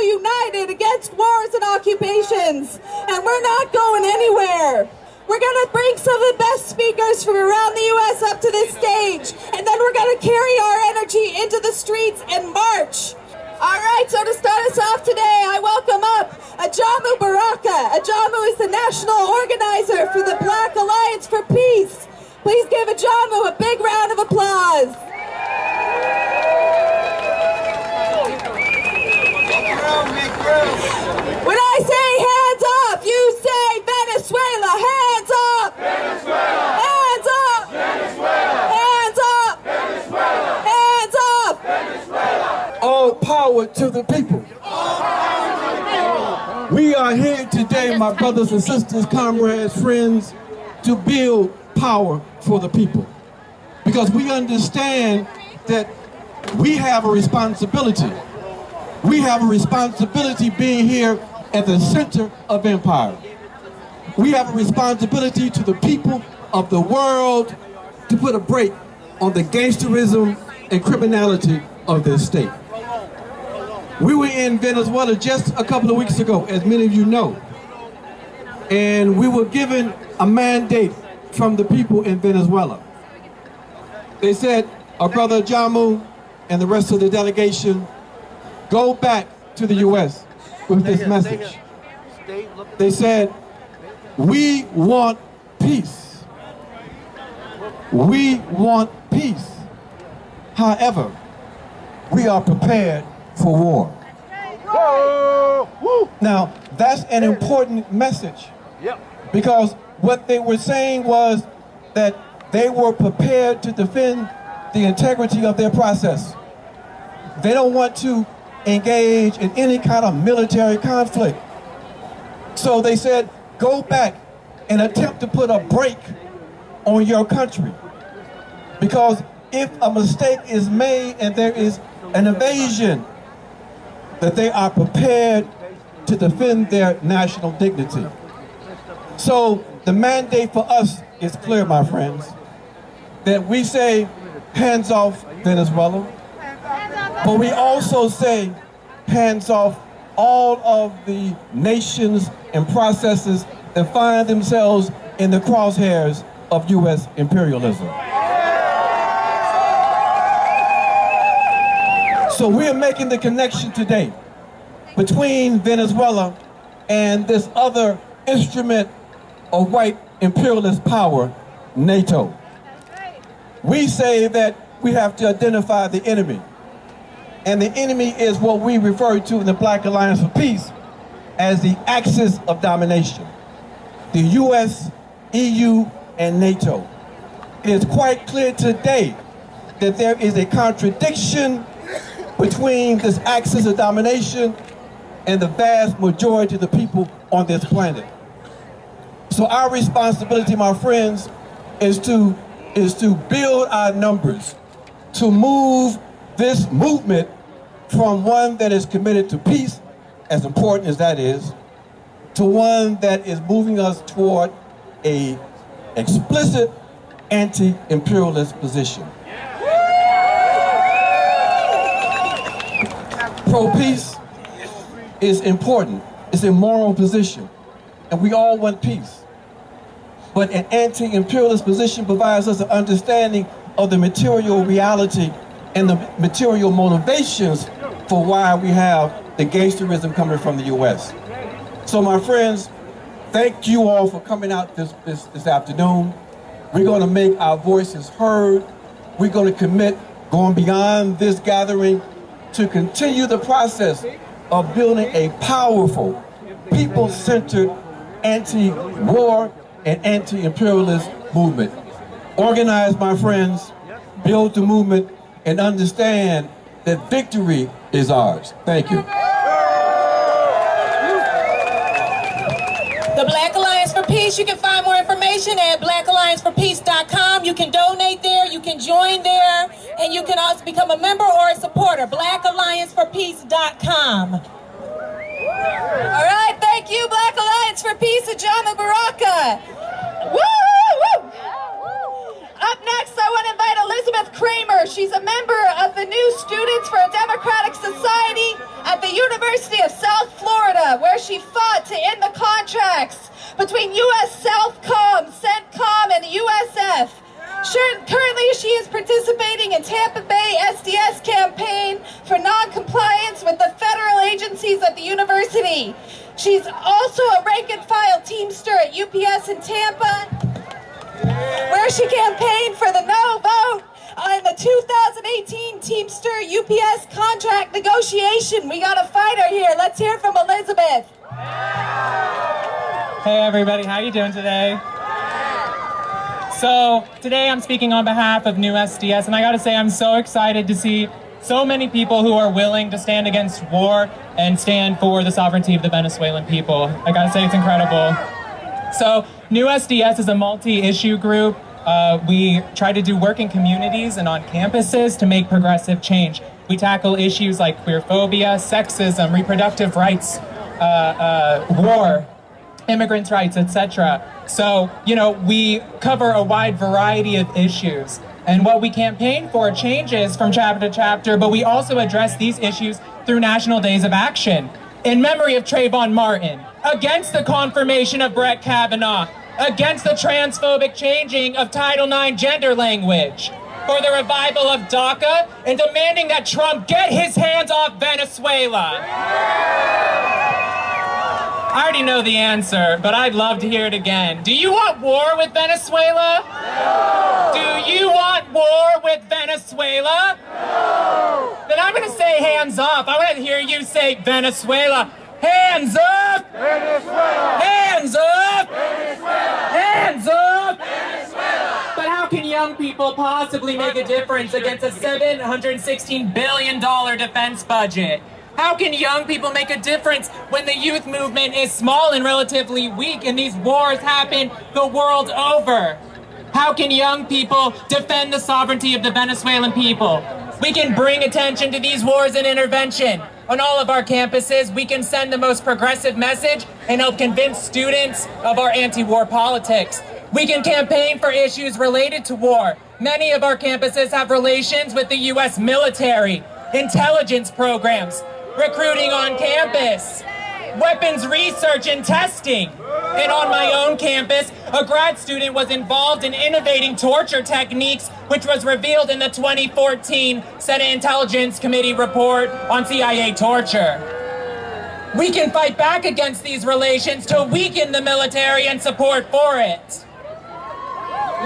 united against wars and occupations, and we're not going anywhere. We're going to bring some of the best speakers from around the U.S. up to this stage, and then we're going to carry our energy into the streets and march. All right, so to start us off today, I welcome up Ajamu Baraka. Ajamu is the national organizer for the Black Alliance for Peace. Please give Ajamu a big round of applause. When I say hands up, you say Venezuela, hands up! Venezuela! Hands up! Venezuela! Hands up! Venezuela! Hands up! Venezuela! All power to the people. We are here today, my brothers and sisters, comrades, friends, to build power for the people. Because we understand that we have a responsibility. We have a responsibility being here at the center of empire. We have a responsibility to the people of the world to put a break on the gangsterism and criminality of this state. We were in Venezuela just a couple of weeks ago, as many of you know, and we were given a mandate from the people in Venezuela. They said, our brother Jamu and the rest of the delegation, go back to the U.S. with this message. They said, we want peace. We want peace. However, we are prepared for war. Now, that's an important message, because what they were saying was that they were prepared to defend the integrity of their process. They don't want to engage in any kind of military conflict. So they said, go back and attempt to put a break on your country. Because if a mistake is made and there is an invasion, that they are prepared to defend their national dignity. So the mandate for us is clear, my friends, that we say, hands off Venezuela, but we also say, hands off all of the nations and processes that find themselves in the crosshairs of U.S. imperialism. So we're making the connection today between Venezuela and this other instrument of white imperialist power, NATO. We say that we have to identify the enemy. And the enemy is what we refer to in the Black Alliance for Peace as the axis of domination. The US, EU, and NATO. It is quite clear today that there is a contradiction between this axis of domination and the vast majority of the people on this planet. So our responsibility, my friends, is to build our numbers, to move this movement from one that is committed to peace, as important as that is, to one that is moving us toward a explicit anti-imperialist position. Pro-peace is important. It's a moral position, and we all want peace. But an anti-imperialist position provides us an understanding of the material reality and the material motivations for why we have the gangsterism coming from the U.S. So my friends, thank you all for coming out this afternoon. We're going to make our voices heard. We're going to commit, going beyond this gathering, to continue the process of building a powerful, people-centered, anti-war and anti-imperialist movement. Organize, my friends, build the movement, and understand that victory is ours. Thank you. The Black Alliance for Peace, you can find more information at blackallianceforpeace.com. You can donate there, you can join there, and you can also become a member or a supporter. blackallianceforpeace.com. All right, thank you, Black Alliance for Peace, Ajamu Baraka. Woo, woo, woo. Up next, I want to invite Elizabeth Kramer, her. She's a member of the New Students for a Democratic Society at the University of South Florida, where she fought to end the contracts between U.S. Southcom, CENTCOM, and the USF. Currently, she is participating in Tampa Bay SDS campaign for non-compliance with the federal agencies at the university. She's also a rank-and-file Teamster at UPS in Tampa, where she campaigned for the no vote on the 2018 Teamster UPS contract negotiation. We got a fighter here. Let's hear from Elizabeth. Hey everybody, how you doing today? So today I'm speaking on behalf of New SDS, and I gotta say I'm so excited to see so many people who are willing to stand against war and stand for the sovereignty of the Venezuelan people. I gotta say it's incredible. So New SDS is a multi-issue group. We try to do work in communities and on campuses to make progressive change. We tackle issues like queerphobia, sexism, reproductive rights, war, immigrants' rights, etc. So, we cover a wide variety of issues. And what we campaign for changes from chapter to chapter, but we also address these issues through national days of action. In memory of Trayvon Martin, against the confirmation of Brett Kavanaugh, against the transphobic changing of Title IX gender language, for the revival of DACA, and demanding that Trump get his hands off Venezuela. I already know the answer, but I'd love to hear it again. Do you want war with Venezuela? No! Do you want war with Venezuela? No! Then I'm gonna say hands up. I wanna hear you say Venezuela. Hands up! Venezuela! Hands up! Venezuela! Hands up! Venezuela! But how can young people possibly make a difference against a $716 billion defense budget? How can young people make a difference when the youth movement is small and relatively weak and these wars happen the world over? How can young people defend the sovereignty of the Venezuelan people? We can bring attention to these wars and intervention. On all of our campuses, we can send the most progressive message and help convince students of our anti-war politics. We can campaign for issues related to war. Many of our campuses have relations with the U.S. military, intelligence programs, recruiting on campus, weapons research and testing. And on my own campus, a grad student was involved in innovating torture techniques, which was revealed in the 2014 Senate Intelligence Committee report on CIA torture. We can fight back against these relations to weaken the military and support for it.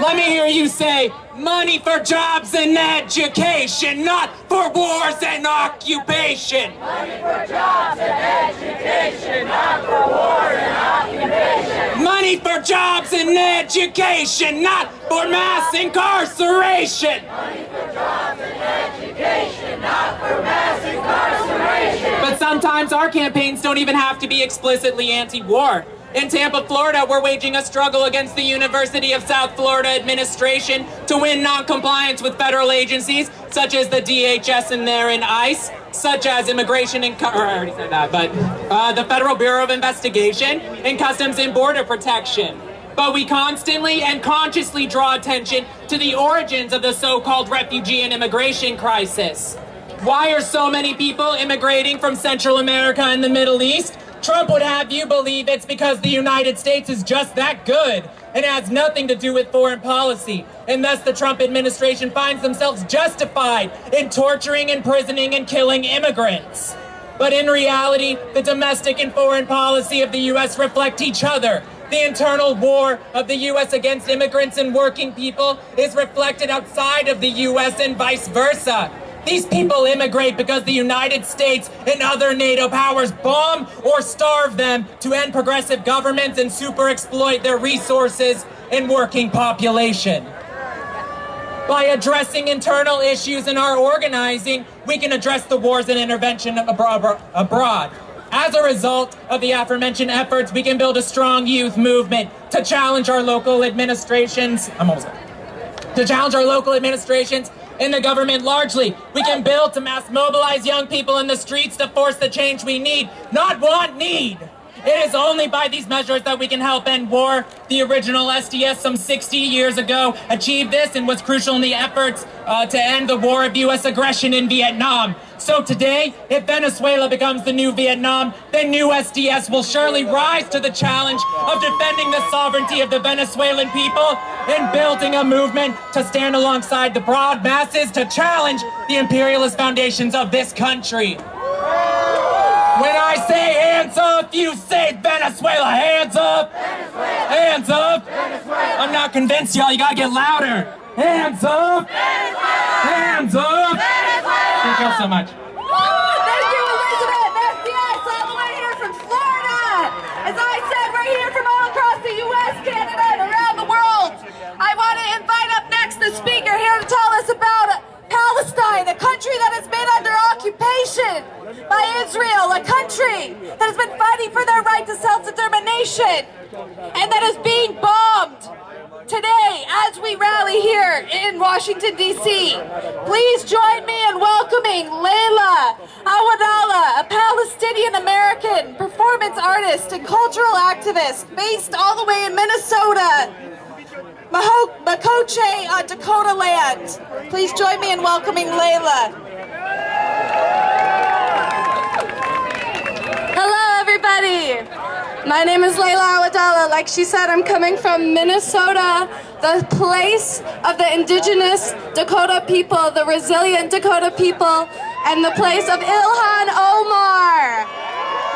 Let me hear you say, money for jobs and education, not for wars and occupation. Money for jobs and education, not for wars and occupation. Money for jobs and education, not for mass incarceration. Money for jobs and education, not for mass incarceration. But sometimes our campaigns don't even have to be explicitly anti-war. In Tampa, Florida, we're waging a struggle against the University of South Florida administration to win non-compliance with federal agencies, such as the DHS and ICE, such as Immigration and the Federal Bureau of Investigation and Customs and Border Protection. But we constantly and consciously draw attention to the origins of the so-called refugee and immigration crisis. Why are so many people immigrating from Central America and the Middle East? Trump would have you believe it's because the United States is just that good and has nothing to do with foreign policy. And thus the Trump administration finds themselves justified in torturing, imprisoning, and killing immigrants. But in reality, the domestic and foreign policy of the U.S. reflect each other. The internal war of the U.S. against immigrants and working people is reflected outside of the U.S. and vice versa. These people immigrate because the United States and other NATO powers bomb or starve them to end progressive governments and super exploit their resources and working population. By addressing internal issues in our organizing, we can address the wars and intervention abroad. As a result of the aforementioned efforts, we can build a strong youth movement to challenge our local administrations. In the government largely. We can build to mass mobilize young people in the streets to force the change we need, not want, need. It is only by these measures that we can help end war. The original SDS some 60 years ago achieved this and was crucial in the efforts to end the war of U.S. aggression in Vietnam. So today, if Venezuela becomes the new Vietnam, then new SDS will surely rise to the challenge of defending the sovereignty of the Venezuelan people and building a movement to stand alongside the broad masses to challenge the imperialist foundations of this country. When I say hands up, you say Venezuela. Hands up. Venezuela. Hands up. Venezuela. I'm not convinced, y'all. You gotta get louder. Hands up. Venezuela. Hands up. Venezuela. Thank you so much. Thank you, Elizabeth. SDS all the way here from Florida. As I said, we're here from all across the U.S., Canada, and around the world. I want to invite up next the speaker here to tell us about Palestine, a country that has been under occupation by Israel, a country that has been fighting for their right to self-determination and that is being bombed today as we rally here in Washington, D.C. Please join me in welcoming Layla Awadallah, a Palestinian-American performance artist and cultural activist based all the way in Minnesota, Makoche, Dakota land. Please join me in welcoming Layla. Hello, everybody. My name is Layla Awadallah. Like she said, I'm coming from Minnesota, the place of the indigenous Dakota people, the resilient Dakota people, and the place of Ilhan Omar.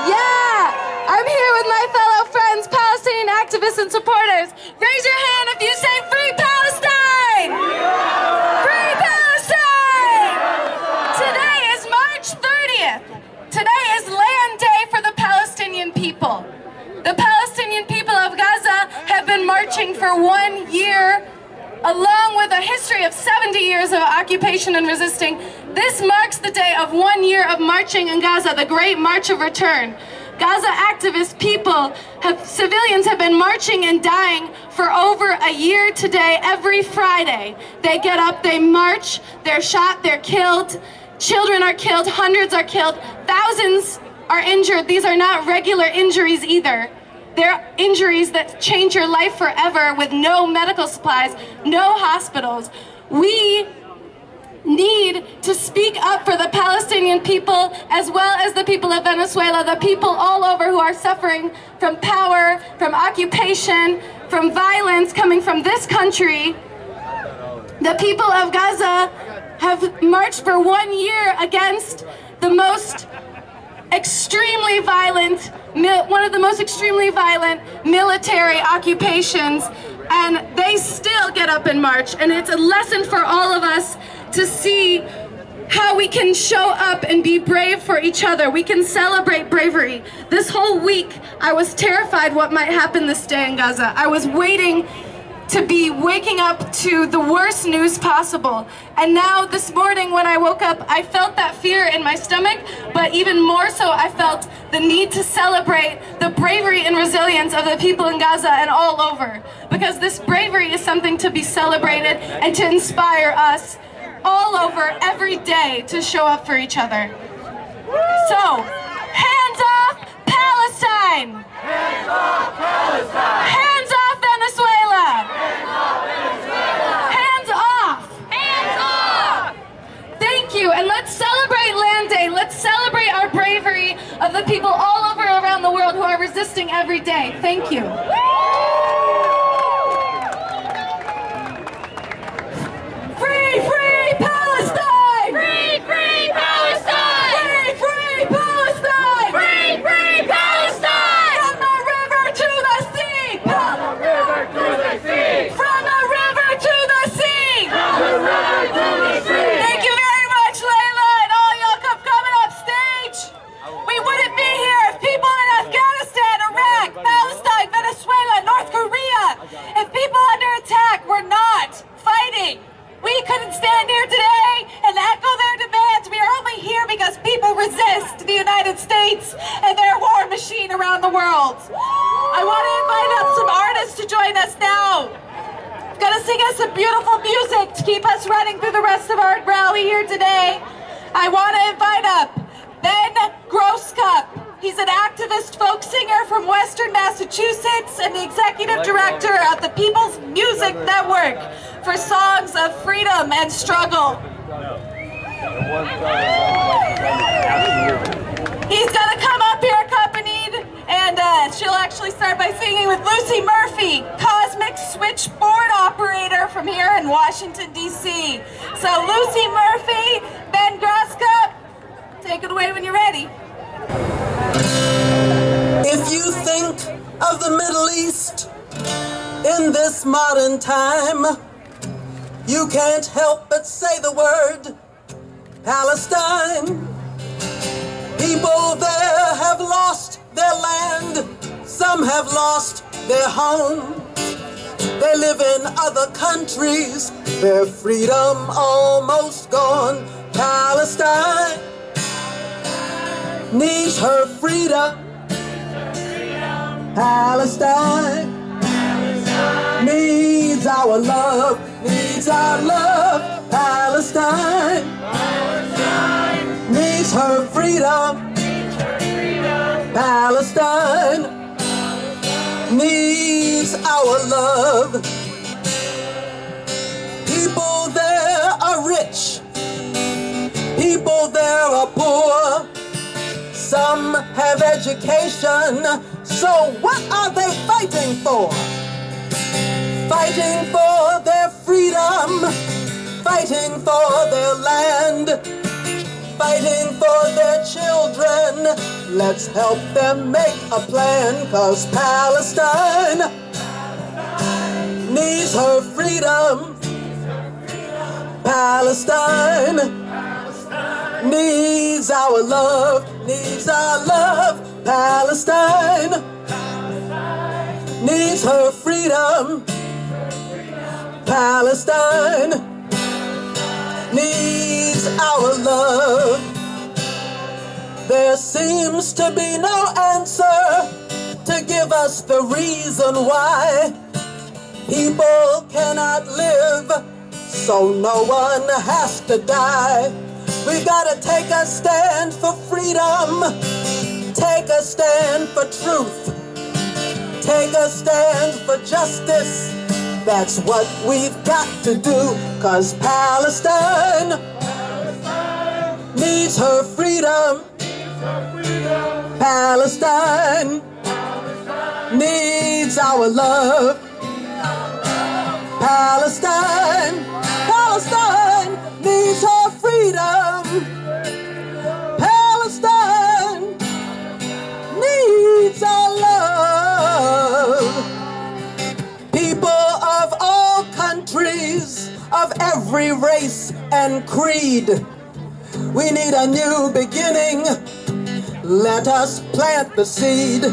Yeah, I'm here with my fellow friends, Palestinian activists and supporters. Raise your hand if you say Free Palestine! Free Palestine! Today is March 30th. Today is Land Day for the Palestinian people. The Palestinian people of Gaza have been marching for 1 year, along with a history of 70 years of occupation and resisting. This marks the day of 1 year of marching in Gaza, the Great March of Return. Gaza activist people, civilians have been marching and dying for over a year today, every Friday. They get up, they march, they're shot, they're killed. Children are killed, hundreds are killed, thousands are injured. These are not regular injuries either. They're injuries that change your life forever with no medical supplies, no hospitals. We need to speak up for the Palestinian people as well as the people of Venezuela, the people all over who are suffering from power, from occupation, from violence coming from this country. The people of Gaza have marched for 1 year against the most extremely violent, one of the most extremely violent military occupations, and they still get up and march. And it's a lesson for all of us to see how we can show up and be brave for each other. We can celebrate bravery. This whole week, I was terrified what might happen this day in Gaza. I was waiting to be waking up to the worst news possible. And now this morning when I woke up, I felt that fear in my stomach, but even more so, I felt the need to celebrate the bravery and resilience of the people in Gaza and all over. Because this bravery is something to be celebrated and to inspire us all over every day to show up for each other. So, hands off Palestine! Hands off Palestine! Hands off Venezuela! Hands off Venezuela! Hands off! Hands off! Thank you, and let's celebrate Land Day. Let's celebrate our bravery of the people all over around the world who are resisting every day. Thank you. Free, free Palestine! Free, free Palestine! Free, free Palestine! Free, free Palestine! From the river to the sea! From the river to the sea! From the river to the sea! From the river to the sea! Thank you very much, Layla, and all y'all coming up stage. We wouldn't be here if people in Afghanistan, Iraq, Palestine, Venezuela, North Korea, if people under attack were not fighting. We couldn't stand here today and echo their demands. We are only here because people resist the United States and their war machine around the world. I want to invite up some artists to join us now. Gonna sing us some beautiful music to keep us running through the rest of our rally here today. I want to invite up Ben Grosscup, He's an activist folk singer from Western Massachusetts and the executive director of the People's Music Network for songs of freedom and struggle. He's gonna come up here accompanied, and she'll actually start by singing with Lucy Murphy, Cosmic Switchboard Operator from here in Washington, D.C. So Lucy Murphy, Ben Groska, take it away when you're ready. If you think of the Middle East in this modern time, you can't help but say the word Palestine. People there have lost their land, some have lost their home. They live in other countries, their freedom almost gone. Palestine needs her freedom. Palestine needs our love, needs our love. Palestine needs her freedom. Palestine needs our love. People there are rich, people there are poor. Some have education, so what are they fighting for? Fighting for their freedom, fighting for their land, fighting for their children. Let's help them make a plan, 'cause Palestine needs her freedom. Palestine needs our love, needs our love. Palestine needs her freedom. Palestine needs our love. There seems to be no answer to give us the reason why people cannot live, so no one has to die. We've got to take a stand for freedom, take a stand for truth, take a stand for justice. That's what we've got to do, 'cause Palestine needs her freedom. Palestine needs our love. Palestine needs her freedom. Palestine needs our love. People of all countries, of every race and creed, we need a new beginning. Let us plant the seed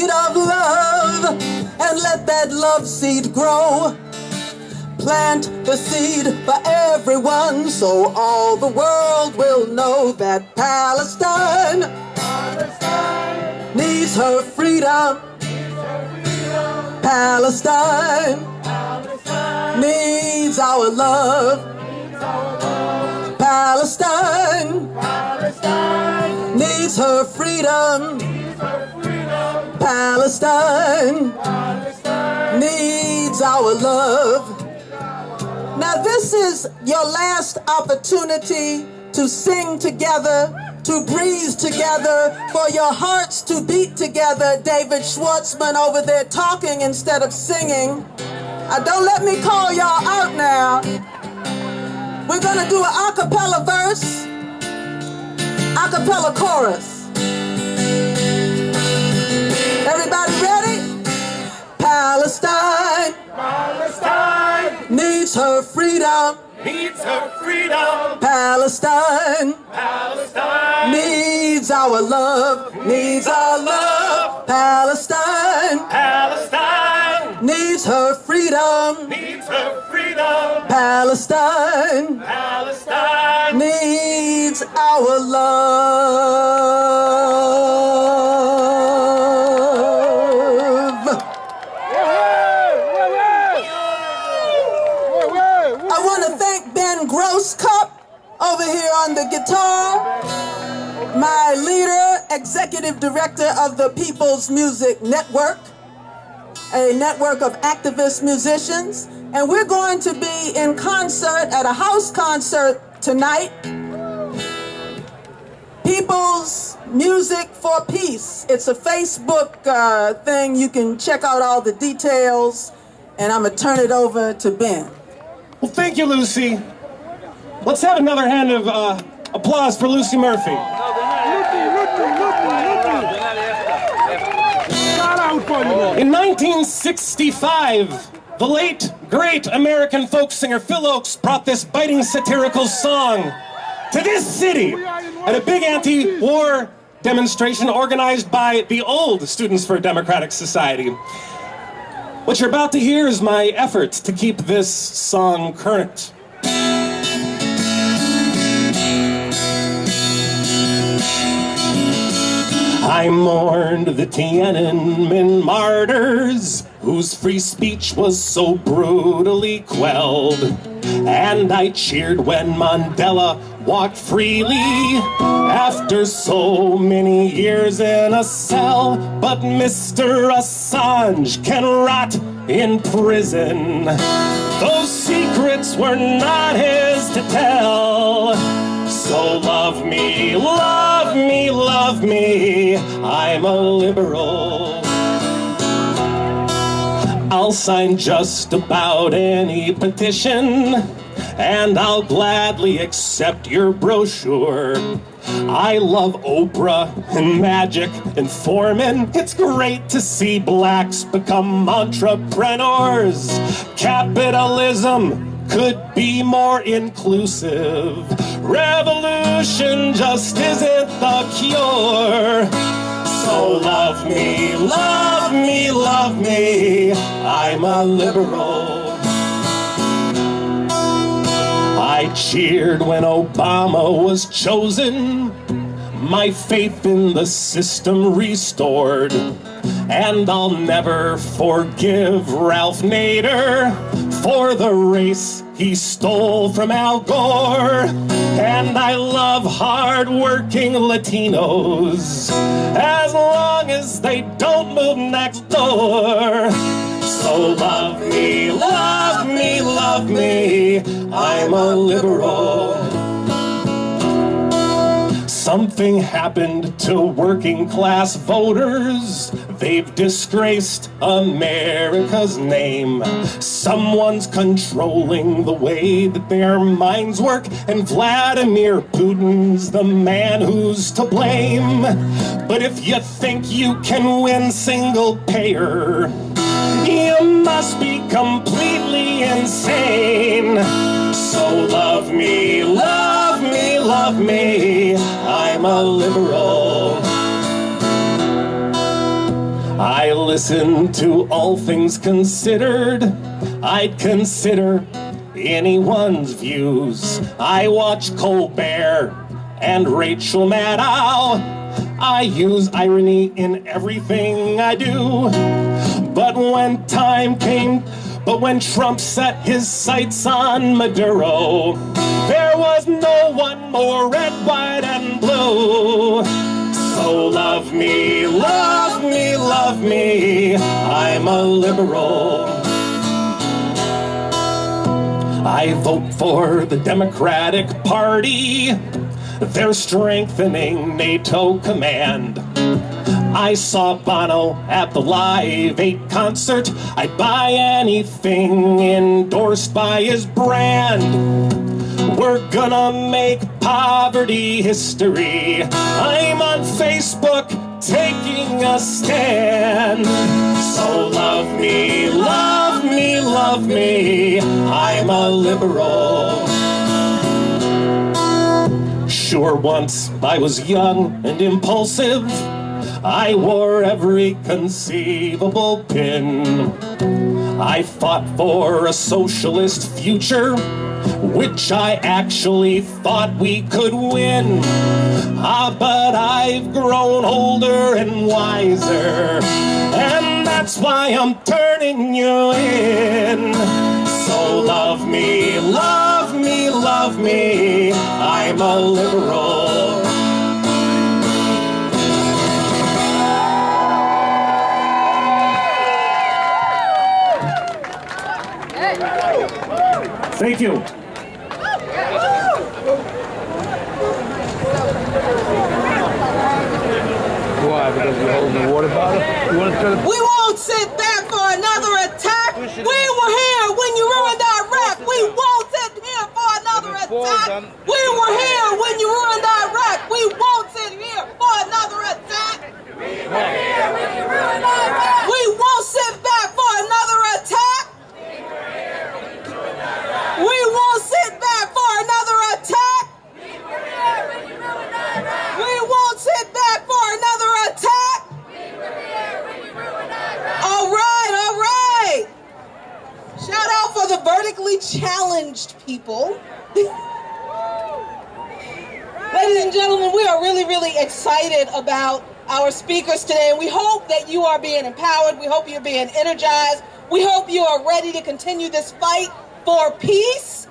of love, and let that love seed grow. Plant the seed for everyone, so all the world will know that Palestine needs her freedom. Palestine needs our love. Palestine needs her freedom. Palestine needs our love. Now this is your last opportunity to sing together, to breathe together, for your hearts to beat together. David Schwartzman over there talking instead of singing. Don't let me call y'all out now. We're gonna do an a cappella verse, a cappella chorus. Everybody ready? Palestine needs her freedom. Palestine needs our love, needs our love. Palestine needs her freedom. Palestine needs our love. I want to thank Ben Grosscup over here on the guitar, my executive director of the People's Music Network, a network of activist musicians. And we're going to be in concert at a house concert tonight. People's Music for Peace. It's a Facebook thing. You can check out all the details. And I'm going to turn it over to Ben. Well, thank you, Lucy. Let's have another hand of applause for Lucy Murphy. In 1965, the late, great American folk singer Phil Oakes brought this biting satirical song to this city at a big anti-war demonstration organized by the old Students for a Democratic Society. What you're about to hear is my effort to keep this song current. I mourned the Tiananmen martyrs, whose free speech was so brutally quelled. And I cheered when Mandela walked freely after so many years in a cell. But Mr. Assange can rot in prison. Those secrets were not his to tell. So love me, love me, love me, I'm a liberal. I'll sign just about any petition, and I'll gladly accept your brochure. I love Oprah and Magic and Foreman. It's great to see blacks become entrepreneurs. Capitalism could be more inclusive. Revolution just isn't the cure. So love me, love me, love me, I'm a liberal. I cheered when Obama was chosen, my faith in the system restored. And I'll never forgive Ralph Nader for the race he stole from Al Gore. And I love hard-working Latinos, as long as they don't move next door. So love me, love me, love me, I'm a liberal. Something happened to working class voters. They've disgraced America's name. Someone's controlling the way that their minds work, and Vladimir Putin's the man who's to blame. But if you think you can win single payer, you must be completely insane. So love me, love me, love me, I'm a liberal. I listen to All Things Considered. I'd consider anyone's views. I watch Colbert and Rachel Maddow. I use irony in everything I do. But when Trump set his sights on Maduro, there was no one more red, white, and blue. So love me, love me, love me, I'm a liberal. I vote for the Democratic Party. They're strengthening NATO command. I saw Bono at the Live 8 concert. I'd buy anything endorsed by his brand. We're gonna make poverty history. I'm on Facebook taking a stand. So love me, love me, love me, I'm a liberal. Sure, once I was young and impulsive. I wore every conceivable pin. I fought for a socialist future, which I actually thought we could win. But I've grown older and wiser, and that's why I'm turning you in. So love me, love me, love me, I'm a liberal. Thank you. Why? Because you're holding the water bottle? You want to turn the... We won't sit back for another attack. We were here when you ruined Iraq. We won't sit here for another attack. We were here when you ruined Iraq. We won't sit here for another attack. We were here when you ruined Iraq. We won't sit back for another attack. We won't sit back for another attack. We were here when you ruined Iraq. We won't sit back for another attack. We were here when you ruined Iraq. All right, all right. Shout out for the vertically challenged people. Ladies and gentlemen, we are really, really excited about our speakers today, and we hope that you are being empowered. We hope you're being energized. We hope you are ready to continue this fight for peace.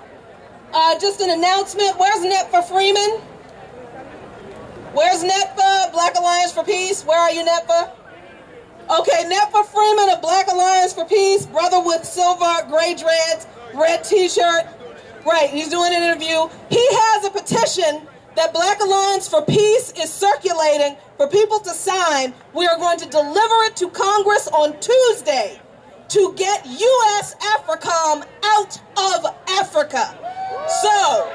Just an announcement. Where's Netfa Freeman? Where's Netfa, Black Alliance for Peace? Where are you, Netfa? Okay, Netfa Freeman of Black Alliance for Peace, brother with silver, gray dreads, red t-shirt. Right, he's doing an interview. He has a petition that Black Alliance for Peace is circulating for people to sign. We are going to deliver it to Congress on Tuesday to get U.S. AFRICOM out of Africa. So,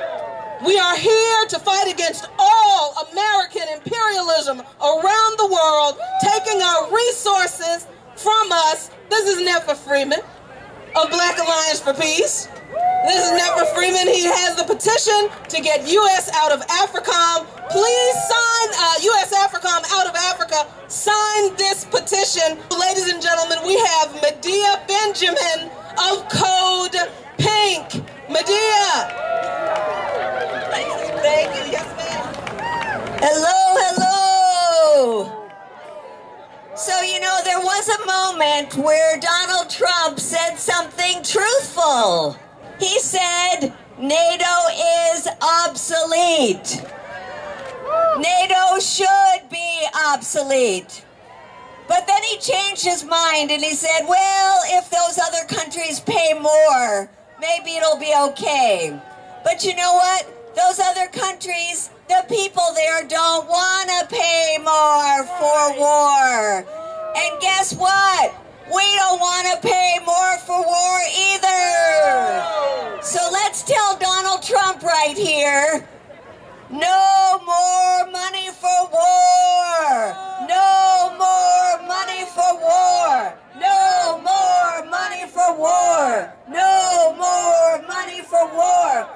we are here to fight against all American imperialism around the world, taking our resources from us. This is Netfa Freeman of Black Alliance for Peace. This is Netfa Freeman. He has the petition to get U.S. out of AFRICOM. Please sign U.S. AFRICOM out of Africa. Sign this petition. Ladies and gentlemen, we have Medea Benjamin of Code Pink. Medea. Thank you. Yes, ma'am. Hello, hello. So, you know, there was a moment where Donald Trump said something truthful. He said, NATO is obsolete. NATO should be obsolete. But then he changed his mind and he said, well, if those other countries pay more, maybe it'll be okay. But you know what? Those other countries, the people there don't want to pay more for war. And guess what? We don't want to pay more for war either. So let's tell Donald Trump right here, no more money for war. No more money for war. No more money for war. No more money for war.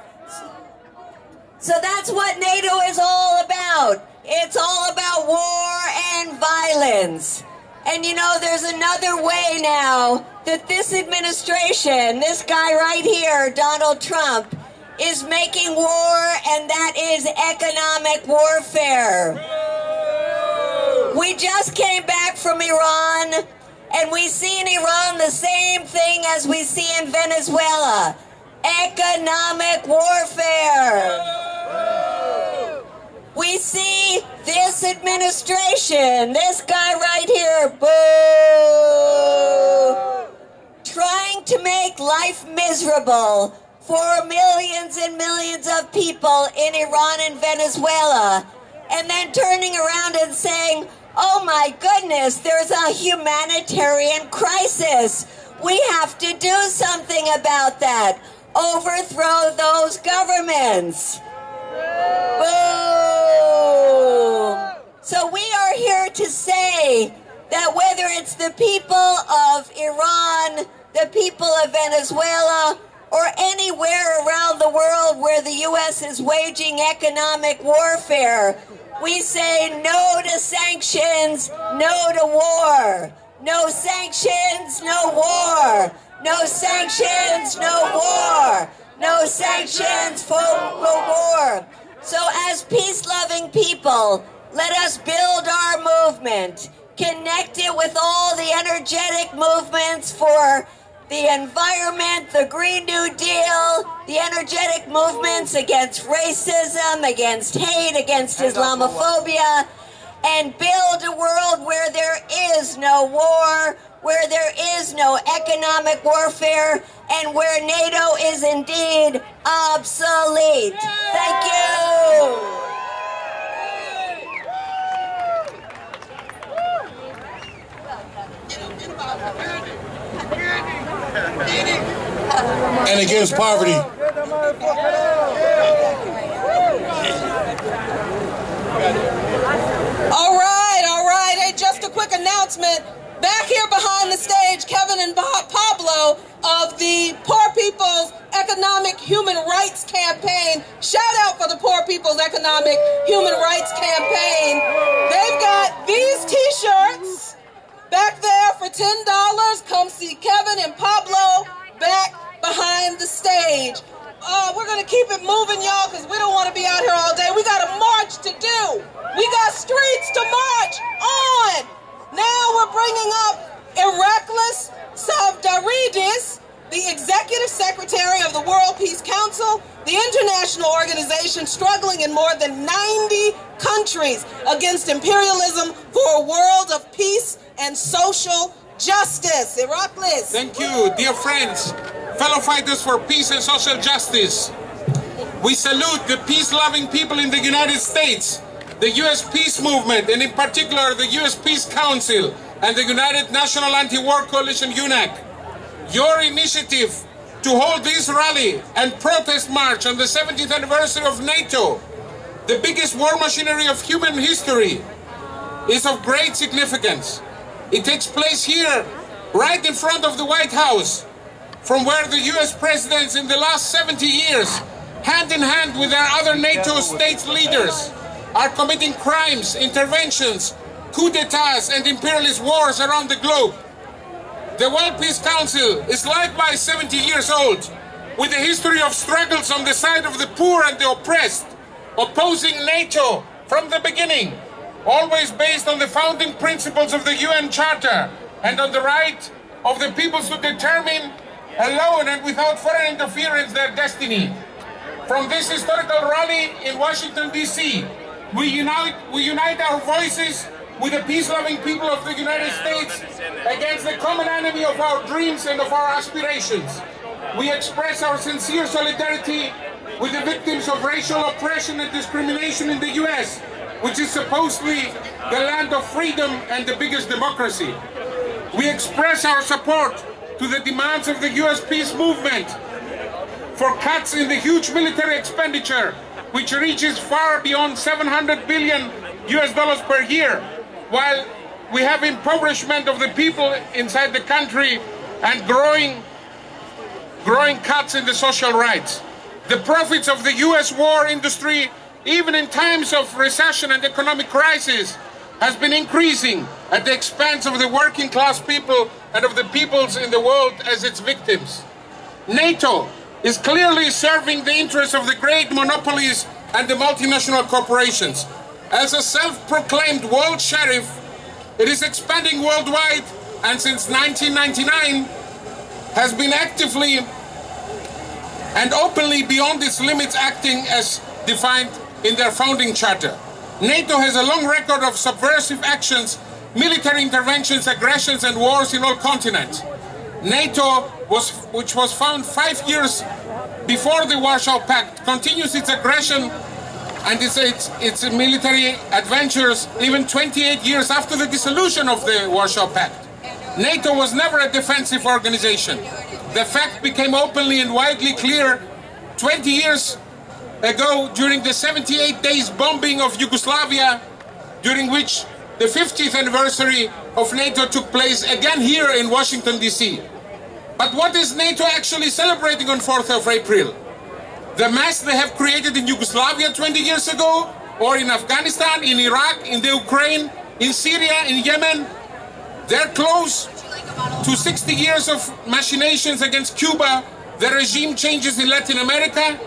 So that's what NATO is all about. It's all about war and violence. And you know, there's another way now that this administration, this guy right here, Donald Trump, is making war, and that is economic warfare. We just came back from Iran, and we see in Iran the same thing as we see in Venezuela. Economic warfare. We see this administration, this guy right here, boo, trying to make life miserable for millions and millions of people in Iran and Venezuela, and then turning around and saying, oh my goodness, there's a humanitarian crisis. We have to do something about that. Overthrow those governments. Boom! So we are here to say that whether it's the people of Iran, the people of Venezuela, or anywhere around the world where the U.S. is waging economic warfare, we say no to sanctions, no to war. No sanctions, no war. No sanctions, no war. No sanctions for war. So as peace-loving people, let us build our movement, connect it with all the energetic movements for the environment, the Green New Deal, the energetic movements against racism, against hate, against Islamophobia, and build a world where there is no war, where there is no economic warfare, and where NATO is indeed obsolete. Thank you. And against poverty. All right. Hey, just a quick announcement. Back here behind the stage, Kevin and Pablo of the Poor People's Economic Human Rights Campaign. Shout out for the Poor People's Economic Human Rights Campaign. They've got these t-shirts back there for $10. Come see Kevin and Pablo back behind the stage. We're gonna keep it moving, y'all, because we don't want to be out here all day. We got a march to do. We got streets to march on. Now we're bringing up Iraklis Savdaridis, the Executive Secretary of the World Peace Council, the international organization struggling in more than 90 countries against imperialism for a world of peace and social justice. Iraklis. Thank you, dear friends, fellow fighters for peace and social justice. We salute the peace-loving people in the United States, the U.S. Peace Movement, and in particular the U.S. Peace Council and the United National Anti-War Coalition, UNAC. Your initiative to hold this rally and protest march on the 70th anniversary of NATO, the biggest war machinery of human history, is of great significance. It takes place here, right in front of the White House, from where the U.S. presidents in the last 70 years, hand in hand with their other NATO states leaders, are committing crimes, interventions, coup d'etats, and imperialist wars around the globe. The World Peace Council is likewise 70 years old, with a history of struggles on the side of the poor and the oppressed, opposing NATO from the beginning, always based on the founding principles of the UN Charter and on the right of the peoples to determine alone and without foreign interference their destiny. From this historical rally in Washington, D.C., we unite our voices with the peace-loving people of the United States against the common enemy of our dreams and of our aspirations. We express our sincere solidarity with the victims of racial oppression and discrimination in the U.S., which is supposedly the land of freedom and the biggest democracy. We express our support to the demands of the U.S. peace movement for cuts in the huge military expenditure, which reaches far beyond $700 billion per year, while we have impoverishment of the people inside the country and growing cuts in the social rights. The profits of the U.S. war industry, even in times of recession and economic crisis, has been increasing at the expense of the working class people and of the peoples in the world as its victims. NATO is clearly serving the interests of the great monopolies and the multinational corporations. As a self-proclaimed world sheriff, it is expanding worldwide, and since 1999 has been actively and openly beyond its limits, acting as defined in their founding charter. NATO has a long record of subversive actions, military interventions, aggressions, and wars in all continents. NATO, which was founded 5 years before the Warsaw Pact, continues its aggression and its military adventures even 28 years after the dissolution of the Warsaw Pact. NATO was never a defensive organization. The fact became openly and widely clear 20 years ago during the 78 days bombing of Yugoslavia, during which the 50th anniversary of NATO took place again here in Washington, D.C. But what is NATO actually celebrating on 4th of April? The mess they have created in Yugoslavia 20 years ago, or in Afghanistan, in Iraq, in the Ukraine, in Syria, in Yemen? They're close to 60 years of machinations against Cuba, the regime changes in Latin America,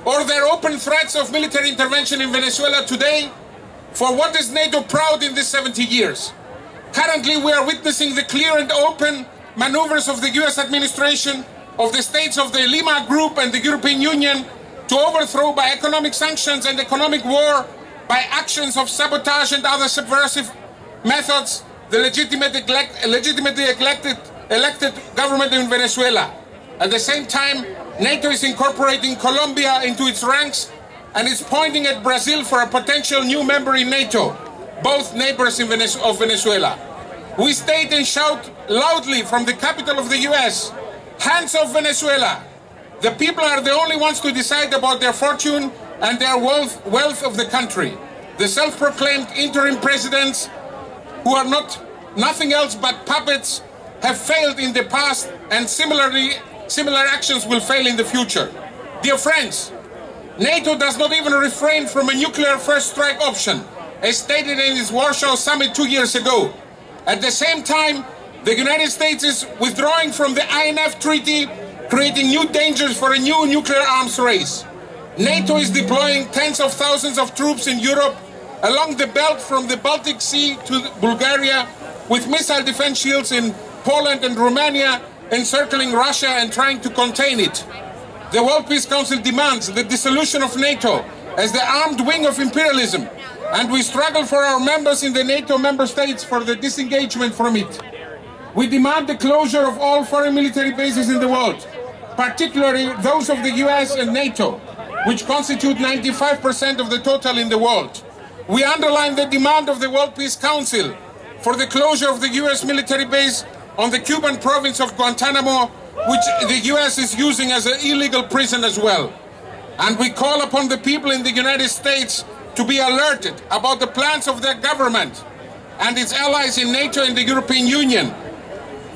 or their open threats of military intervention in Venezuela today. For what is NATO proud in these 70 years? Currently, we are witnessing the clear and open maneuvers of the US administration, of the states of the Lima Group and the European Union to overthrow by economic sanctions and economic war, by actions of sabotage and other subversive methods, the legitimately elected government in Venezuela. At the same time, NATO is incorporating Colombia into its ranks and is pointing at Brazil for a potential new member in NATO, both neighbors of Venezuela. We state and shout loudly from the capital of the US, hands off Venezuela. The people are the only ones to decide about their fortune and their wealth of the country. The self-proclaimed interim presidents, who are nothing else but puppets, have failed in the past, and similar actions will fail in the future. Dear friends, NATO does not even refrain from a nuclear first strike option, as stated in its Warsaw summit 2 years ago. At the same time, the United States is withdrawing from the INF Treaty, creating new dangers for a new nuclear arms race. NATO is deploying tens of thousands of troops in Europe along the belt from the Baltic Sea to Bulgaria, with missile defense shields in Poland and Romania, encircling Russia and trying to contain it. The World Peace Council demands the dissolution of NATO as the armed wing of imperialism, and we struggle for our members in the NATO member states for the disengagement from it. We demand the closure of all foreign military bases in the world, particularly those of the US and NATO, which constitute 95% of the total in the world. We underline the demand of the World Peace Council for the closure of the US military base on the Cuban province of Guantanamo, which the US is using as an illegal prison as well. And we call upon the people in the United States to be alerted about the plans of their government and its allies in NATO and the European Union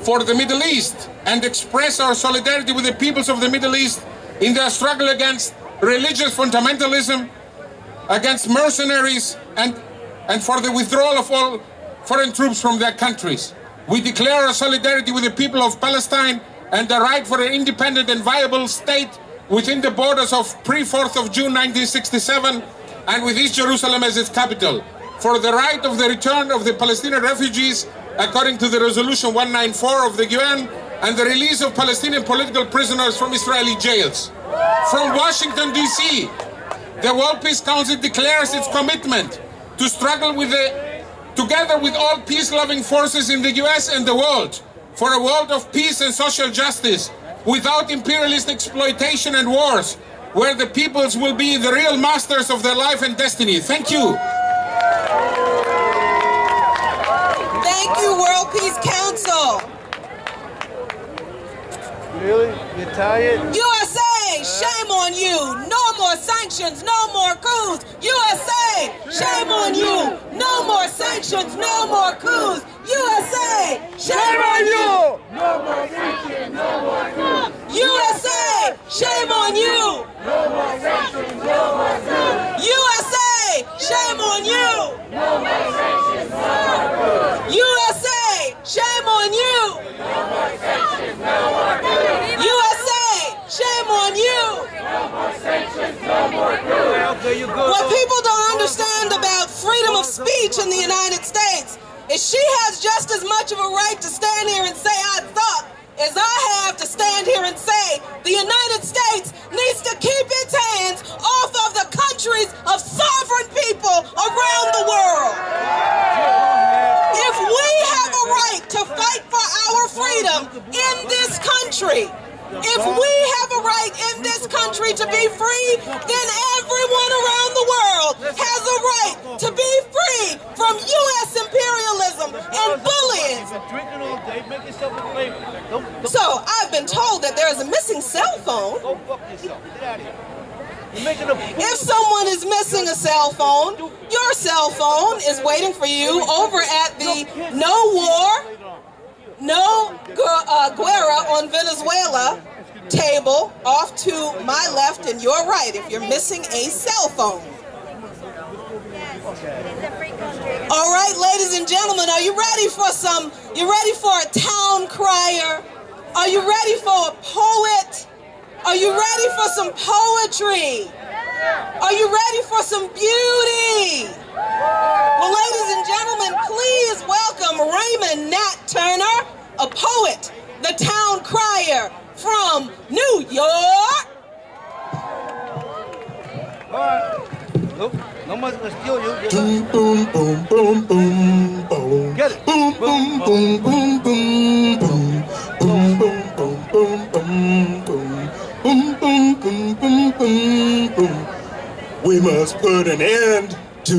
for the Middle East, and express our solidarity with the peoples of the Middle East in their struggle against religious fundamentalism, against mercenaries, and for the withdrawal of all foreign troops from their countries. We declare our solidarity with the people of Palestine and the right for an independent and viable state within the borders of pre-4th of June 1967 and with East Jerusalem as its capital, for the right of the return of the Palestinian refugees according to the resolution 194 of the UN, and the release of Palestinian political prisoners from Israeli jails. From Washington, D.C., the World Peace Council declares its commitment to struggle together with all peace-loving forces in the US and the world for a world of peace and social justice, without imperialist exploitation and wars, where the peoples will be the real masters of their life and destiny. Thank you. Thank you, World Peace Council. Really? You're tired? USA, shame on you. No more sanctions, no more coups. USA, shame on you. No more sanctions, no more coups. USA, shame on you. No more sanctions, no more coups. USA, shame on you. No more sanctions, no more coups. USA, shame on you. No more sanctions, no more coups. USA, shame on you. No more sanctions, no more coups. USA, shame on you. No more sanctions, no more coups. What people don't understand about freedom of speech in the United States is she has just as much of a right to stand here and say I thought as I have to stand here and say the United States needs to keep its hands off of the countries of sovereign people around the world. If we have a right to fight for our freedom in this country, if we have a right in this country to be free, then everyone around the world has a right to be free from U.S. imperialism and bullying. So I've been told that there is a missing cell phone. If someone is missing a cell phone, your cell phone is waiting for you over at the No War, No Guerra on Venezuela table off to my left and your right if you're missing a cell phone. All right, ladies and gentlemen, are you ready for a town crier? Are you ready for a poet? Are you ready for some poetry? Are you ready for some beauty? Well, ladies and gentlemen, please welcome Raymond Nat Turner, a poet, the town crier from New York. All right. Nope. No one's gonna steal you. Boom, boom, boom, boom, boom, boom. Get it. Boom, boom, boom, boom, boom, boom. Boom, boom, boom, boom, boom, boom. Boom, boom, boom, boom, boom, boom. We must put an end to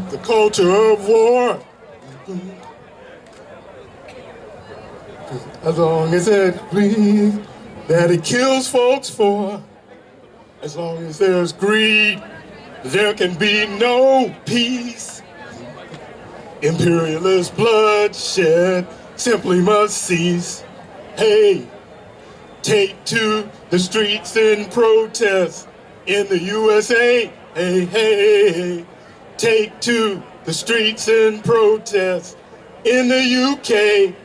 the culture of war. As long as it please that it kills folks for, as long as there's greed, there can be no peace. Imperialist bloodshed simply must cease. Hey, take to the streets in protest in the USA. Hey, hey, take to the streets in protest in the UK.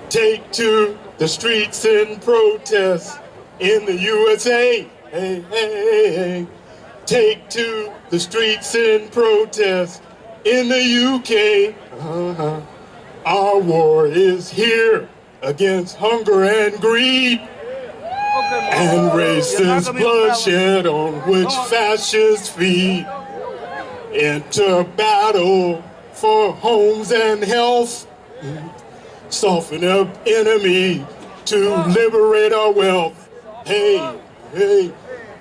Take to the streets in protest in the USA. Hey, hey, take to the streets in protest in the UK. Our war is here against hunger and greed and racist bloodshed on which fascists feed. Enter battle for homes and health. Soften up enemy to liberate our wealth. Hey, hey,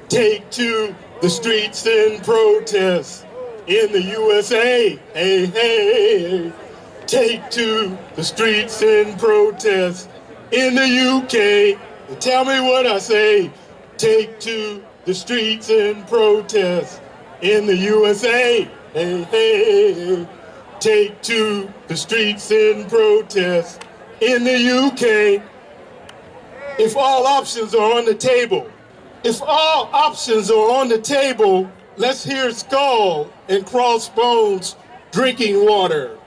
take to the streets in protest in the USA. Hey, hey, take to the streets in protest in the UK. Tell me what I say. Take to the streets in protest in the USA. Hey, hey, take to the streets in protest in the UK. If all options are on the table, if all options are on the table, let's hear skull and crossbones drinking water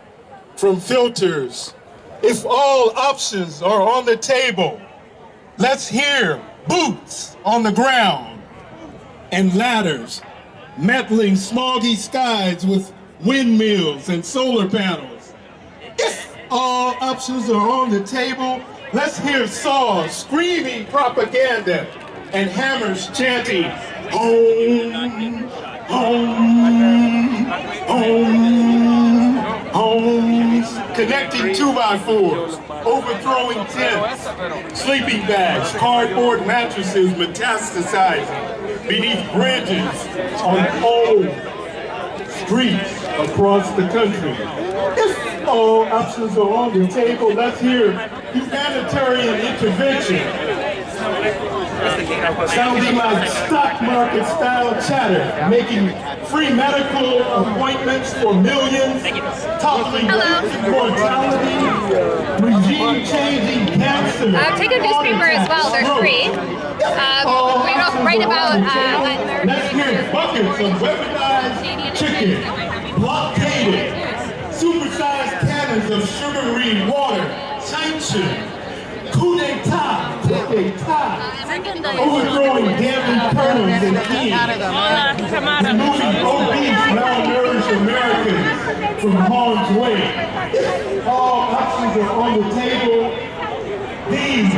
from filters. If all options are on the table, let's hear boots on the ground and ladders meddling smoggy skies with windmills and solar panels. If all options are on the table, let's hear saws screaming propaganda and hammers chanting home, home, home, homes, connecting 2x4s, overthrowing tents, sleeping bags, cardboard mattresses metastasizing beneath bridges on old streets across the country. If all options are on the table, let's hear humanitarian intervention, sounding like stock market style chatter, making free medical appointments for millions, toppling mortality, regime changing cancer. Take a newspaper as well, they're free. We write about Latin American. Let's hear buckets of weaponized chicken, blockaded, supersized cannons of sugary water, sanctioned, coup d'etat, overthrowing damning colonels and kings, removing obese, malnourished Americans from harm's way. All options are on the table. These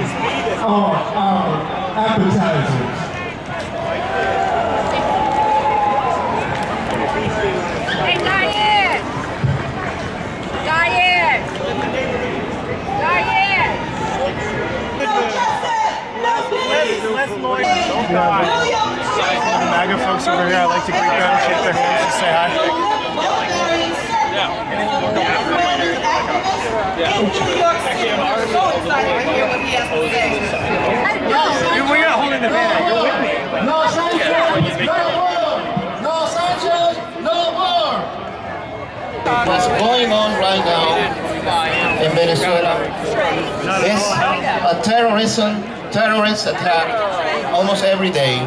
are our appetizers. Hey, Diane! Diane! Diane! No justice! No peace! The MAGA folks over here, I like to greet them, shake their hands, just say hi. We got holding the banner. You're with me. No Sanchez! No war! No Sanchez! No war! What's going on right now in Venezuela is a terrorist attack almost every day.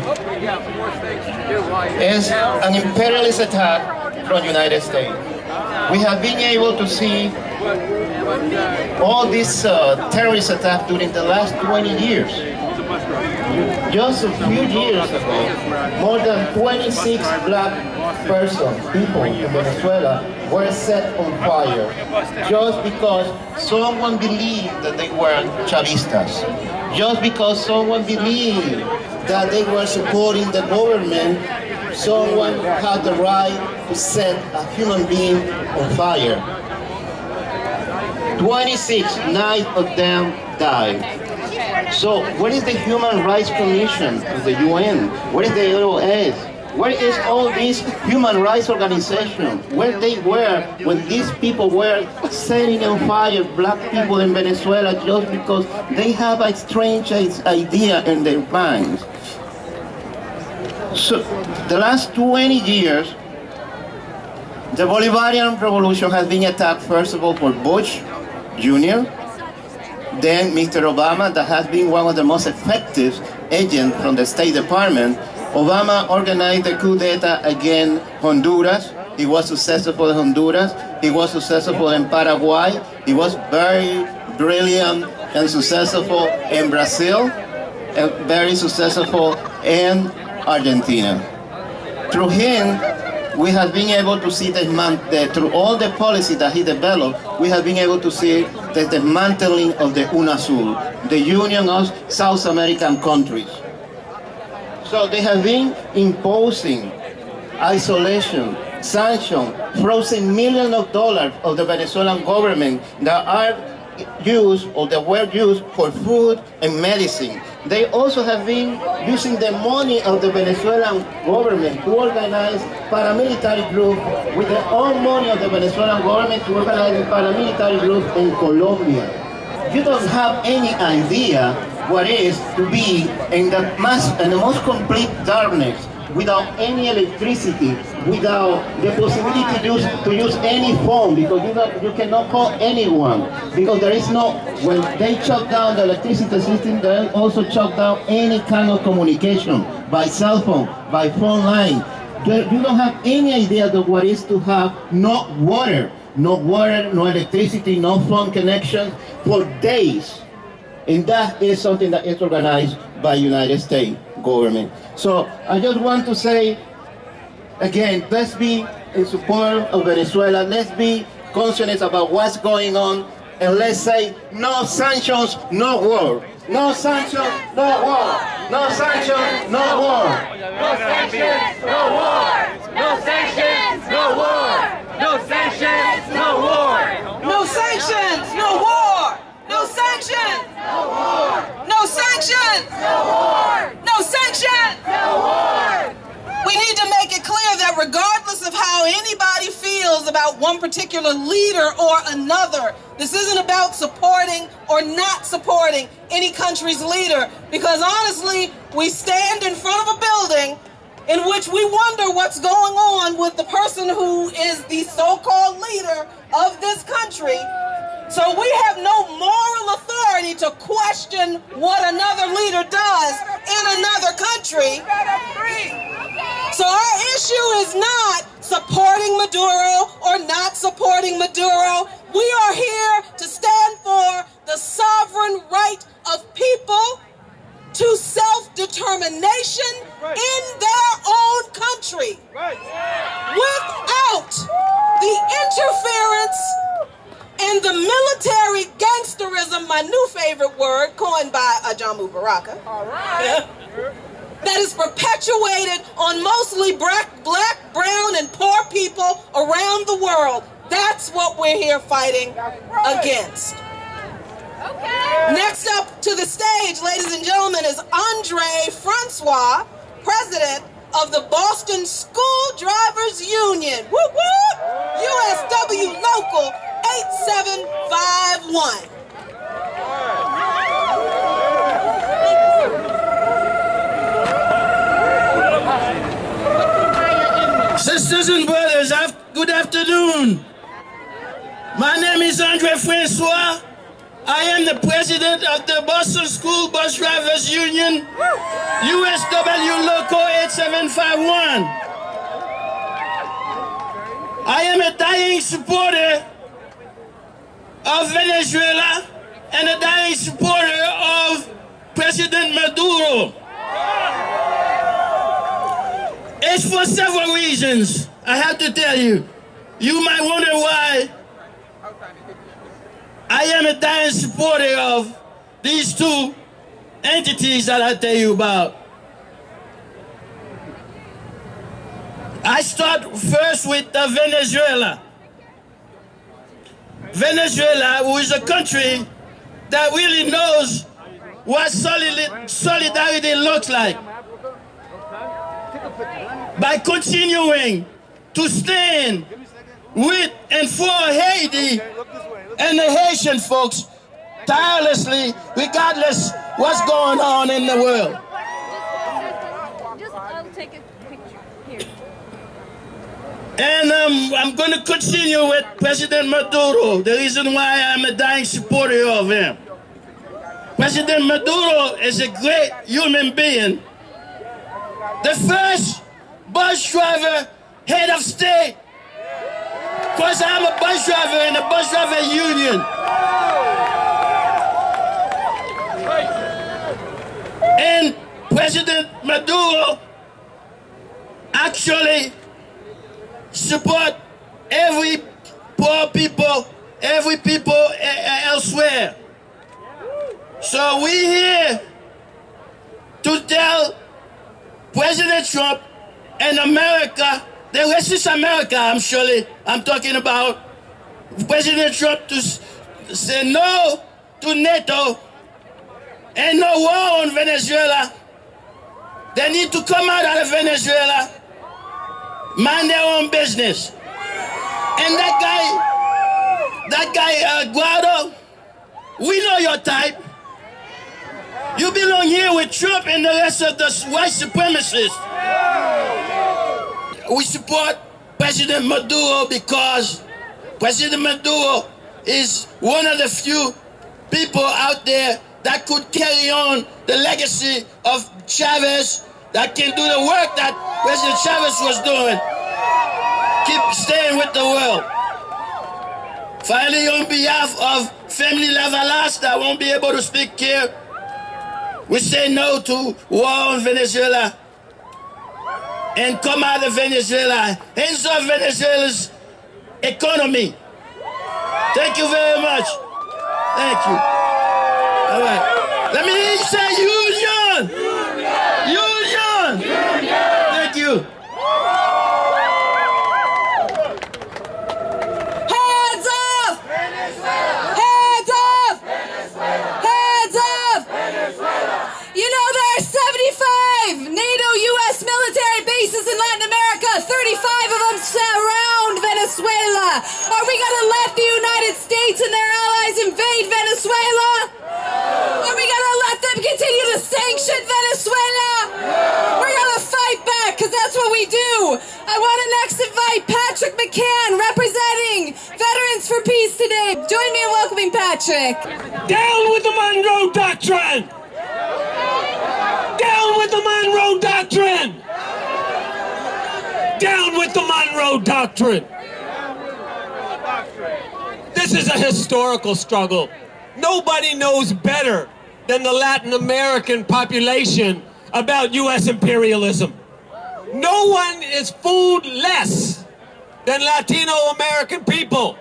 It's an imperialist attack from the United States. We have been able to see all these terrorist attacks during the last 20 years. Just a few years ago, more than 26 black people in Venezuela were set on fire just because someone believed that they were Chavistas, just because someone believed that they were supporting the government. Someone had the right to set a human being on fire. 26, 9 of them died. So what is the Human Rights Commission of the UN? What is the LOS? Where is all these human rights organizations? Where they were when these people were setting on fire black people in Venezuela just because they have a strange idea in their minds? So the last 20 years, the Bolivarian Revolution has been attacked, first of all, for Bush Jr., then Mr. Obama, that has been one of the most effective agents from the State Department. Obama organized the coup d'etat against Honduras. He was successful in Honduras. He was successful in Paraguay. He was very brilliant and successful in Brazil, and very successful in Argentina. Through him, we have been able to see through all the policy that he developed, we have been able to see the dismantling of the UNASUR, the Union of South American Countries. So they have been imposing isolation, sanctions, frozen millions of dollars of the Venezuelan government that are used or that were used for food and medicine. They also have been using the money of the Venezuelan government to organize paramilitary groups with the own money of the Venezuelan government to organize a paramilitary group in Colombia. You don't have any idea what it is to be in the most complete darkness, without any electricity, without the possibility to use any phone, because you cannot call anyone, because there is no, when they shut down the electricity system, they also shut down any kind of communication, by cell phone, by phone line. You don't have any idea of what it is to have no water, no electricity, no phone connection for days. And that is something that is organized by United States government. So I just want to say, again, let's be in support of Venezuela. Let's be conscious about what's going on. And let's say, no sanctions, no war. No sanctions, no war. No sanctions, no war. No sanctions, no war. No sanctions, no war. No sanctions, no war. No sanctions, no war. No sanctions! No war! No sanctions! No war! No sanctions! No war! We need to make it clear that regardless of how anybody feels about one particular leader or another, this isn't about supporting or not supporting any country's leader, because honestly, we stand in front of a building in which we wonder what's going on with the person who is the so-called leader of this country. So we have no moral authority to question what another leader does in another country. So our issue is not supporting Maduro or not supporting Maduro. We are here to stand for the sovereign right of people to self-determination in their own country, without the interference and the military gangsterism, my new favorite word, coined by Ajamu Baraka, that is perpetuated on mostly black, brown, and poor people around the world. That's what we're here fighting against. Okay. Next up to the stage, ladies and gentlemen, is Andre Francois, president of the Boston School Drivers Union. Whoop whoop! USW Local 8751. Sisters and brothers, good afternoon. My name is Andre Francois. I am the president of the Boston School Bus Drivers Union, USW Local 8751. I am a dying supporter of Venezuela and a dying supporter of President Maduro. It's for several reasons, I have to tell you. You might wonder why I am a dying supporter of these two entities that I tell you about. I start first with Venezuela. Venezuela, who is a country that really knows what solidarity looks like, by continuing to stand with and for Haiti and the Haitian folks tirelessly, regardless what's going on in the world. I'll take a picture here. And I'm going to continue with President Maduro, the reason why I'm a dying supporter of him. President Maduro is a great human being. The first bus driver head of state, because I'm a bus driver in the bus driver union. And President Maduro actually support every poor people, every people elsewhere. So we here to tell President Trump and America, the racist America, I'm talking about, President Trump to say no to NATO and no war on Venezuela. They need to come out of Venezuela, mind their own business. And that guy, Guado, we know your type. You belong here with Trump and the rest of the white supremacists. We support President Maduro because President Maduro is one of the few people out there that could carry on the legacy of Chavez, that can do the work that President Chavez was doing. Keep staying with the world. Finally, on behalf of Family Lavalas that won't be able to speak here, we say no to war on Venezuela and come out of Venezuela. Hands off Venezuela's economy. Thank you very much. Thank you. All right. Let me hear you say union. Union. Union. Thank you. Hands off! Venezuela! Hands off! Venezuela! Hands off! Venezuela! You know there are 75 NATO U.S. military bases in Latin America. 35 of them surround Venezuela. Are we going to let the United States and their allies invade Venezuela? Are we going to let them continue to sanction Venezuela? We're going to fight back because that's what we do. I want to next invite Patrick McCann, representing Veterans for Peace today. Join me in welcoming Patrick. Down with the Monroe Doctrine! Down with the Monroe Doctrine! Down with the Monroe Doctrine! This is a historical struggle. Nobody knows better than the Latin American population about U.S. imperialism. No one is fooled less than Latino American people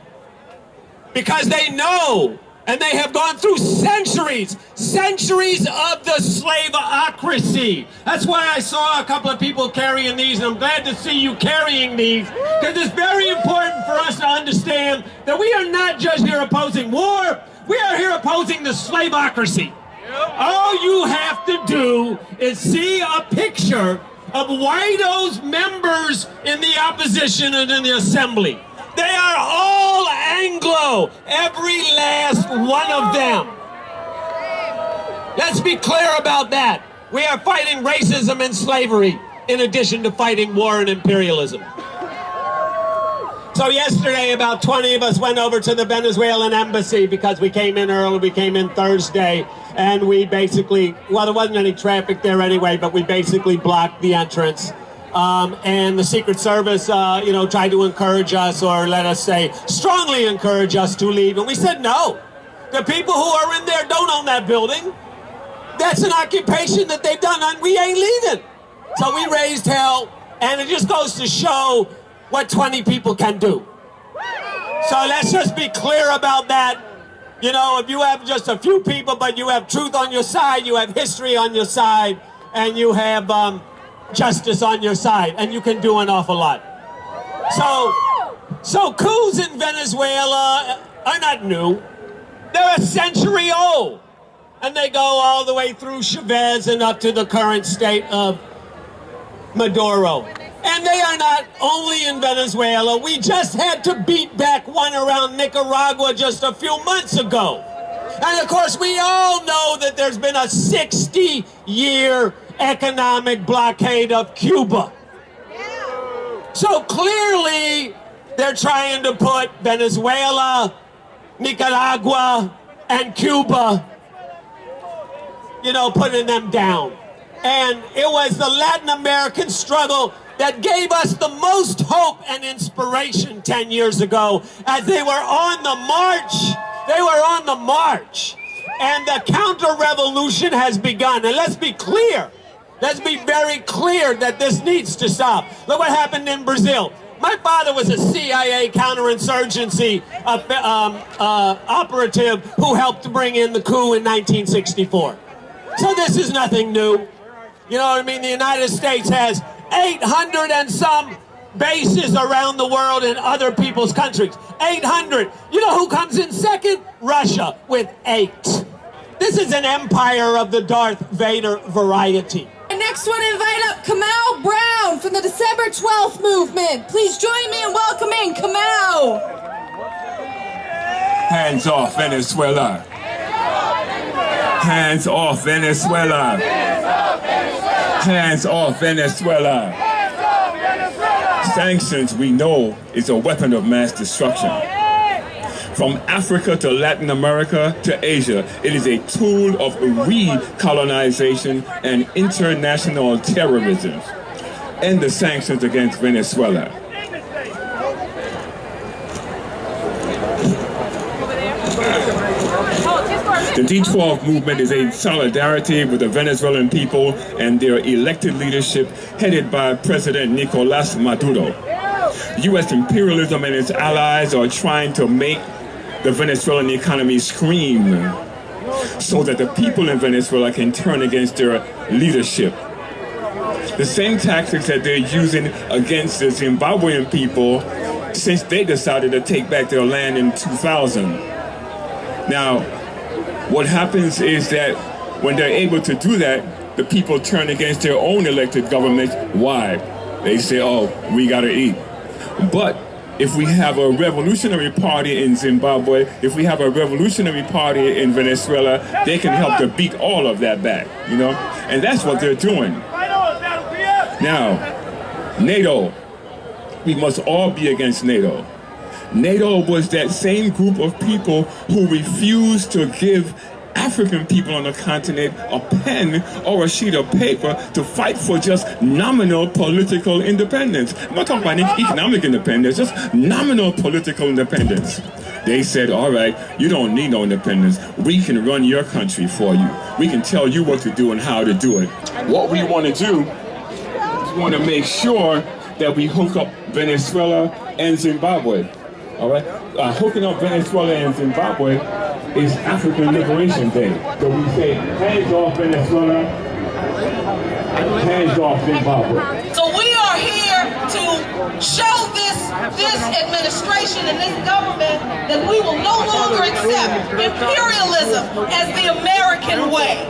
because they know, and they have gone through centuries of the slaveocracy. That's why I saw a couple of people carrying these, and I'm glad to see you carrying these, because it's very important for us to understand that we are not just here opposing war, we are here opposing the slaveocracy. All you have to do is see a picture of Whito's members in the opposition and in the assembly. They are all Anglo, every last one of them. Let's be clear about that. We are fighting racism and slavery in addition to fighting war and imperialism. So yesterday, about 20 of us went over to the Venezuelan embassy because we came in early, we came in Thursday, and we basically, well, there wasn't any traffic there anyway, but we basically blocked the entrance. And the Secret Service, tried to encourage us, or let us say, strongly encourage us to leave. And we said no. The people who are in there don't own that building. That's an occupation that they've done, and we ain't leaving. So we raised hell, and it just goes to show what 20 people can do. So let's just be clear about that. You know, if you have just a few people, but you have truth on your side, you have history on your side, and you have justice on your side, and you can do an awful lot. So coups in Venezuela are not new. They're a century old. And they go all the way through Chavez and up to the current state of Maduro. And they are not only in Venezuela. We just had to beat back one around Nicaragua just a few months ago. And of course, we all know that there's been a 60-year economic blockade of Cuba. So clearly, they're trying to put Venezuela, Nicaragua, and Cuba, putting them down. And it was the Latin American struggle that gave us the most hope and inspiration 10 years ago as they were on the march. They were on the march. And the counter-revolution has begun. And let's be clear. Let's be very clear that this needs to stop. Look what happened in Brazil. My father was a CIA counterinsurgency operative who helped bring in the coup in 1964. So this is nothing new. You know what I mean? The United States has 800 and some bases around the world in other people's countries. 800. You know who comes in second? Russia with 8. This is an empire of the Darth Vader variety. And next one, invite up Kamau Brown from the December 12th movement. Please join me in welcoming Kamau. Hands off Venezuela. Hands off Venezuela. Hands off Venezuela. Sanctions, we know, is a weapon of mass destruction. From Africa to Latin America to Asia, it is a tool of recolonization and international terrorism. End the sanctions against Venezuela. The D12 movement is in solidarity with the Venezuelan people and their elected leadership headed by President Nicolás Maduro. U.S. imperialism and its allies are trying to make the Venezuelan economy scream so that the people in Venezuela can turn against their leadership. The same tactics that they're using against the Zimbabwean people since they decided to take back their land in 2000. Now, what happens is that when they're able to do that, the people turn against their own elected government. Why? They say, oh, we gotta eat. But if we have a revolutionary party in Zimbabwe, if we have a revolutionary party in Venezuela, they can help to beat all of that back, And that's what they're doing. Now, NATO, we must all be against NATO. NATO was that same group of people who refused to give African people on the continent a pen or a sheet of paper to fight for just nominal political independence. I'm not talking about economic independence, just nominal political independence. They said, all right, you don't need no independence. We can run your country for you. We can tell you what to do and how to do it. What we want to do is we want to make sure that we hook up Venezuela and Zimbabwe. All right? Hooking up Venezuela and Zimbabwe is African Liberation Day. So we say, hands off Venezuela, hands off Zimbabwe. So we are here to show this administration and this government that we will no longer accept imperialism as the American way.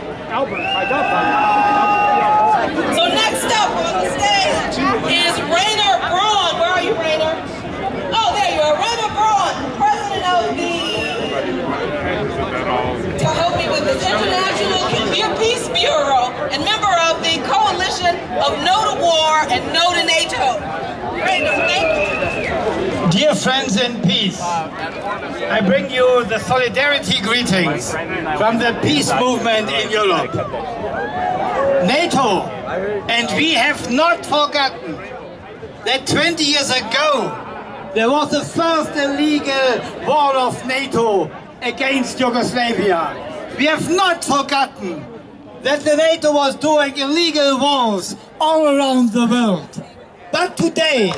So next up on the stage is Rainer Braun. Where are you, Rainer? Oh, there you are. Rainer Braun, president of the, to help me with this, International Peace Bureau and member of the coalition of No to War and No to NATO. Rainer, thank you. Dear friends in peace, I bring you the solidarity greetings from the peace movement in Europe. NATO, and we have not forgotten that 20 years ago there was the first illegal war of NATO against Yugoslavia. We have not forgotten that the NATO was doing illegal wars all around the world. But today,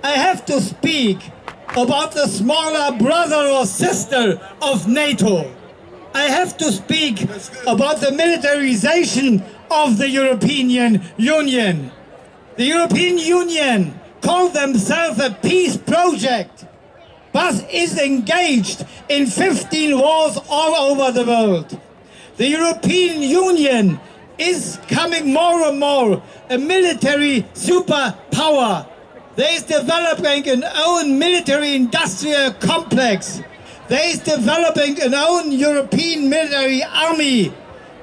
I have to speak about the smaller brother or sister of NATO. I have to speak about the militarization of the European Union. The European Union call themselves a peace project, but is engaged in 15 wars all over the world. The European Union is becoming more and more a military superpower. They is developing an own military industrial complex. They is developing an own European military army.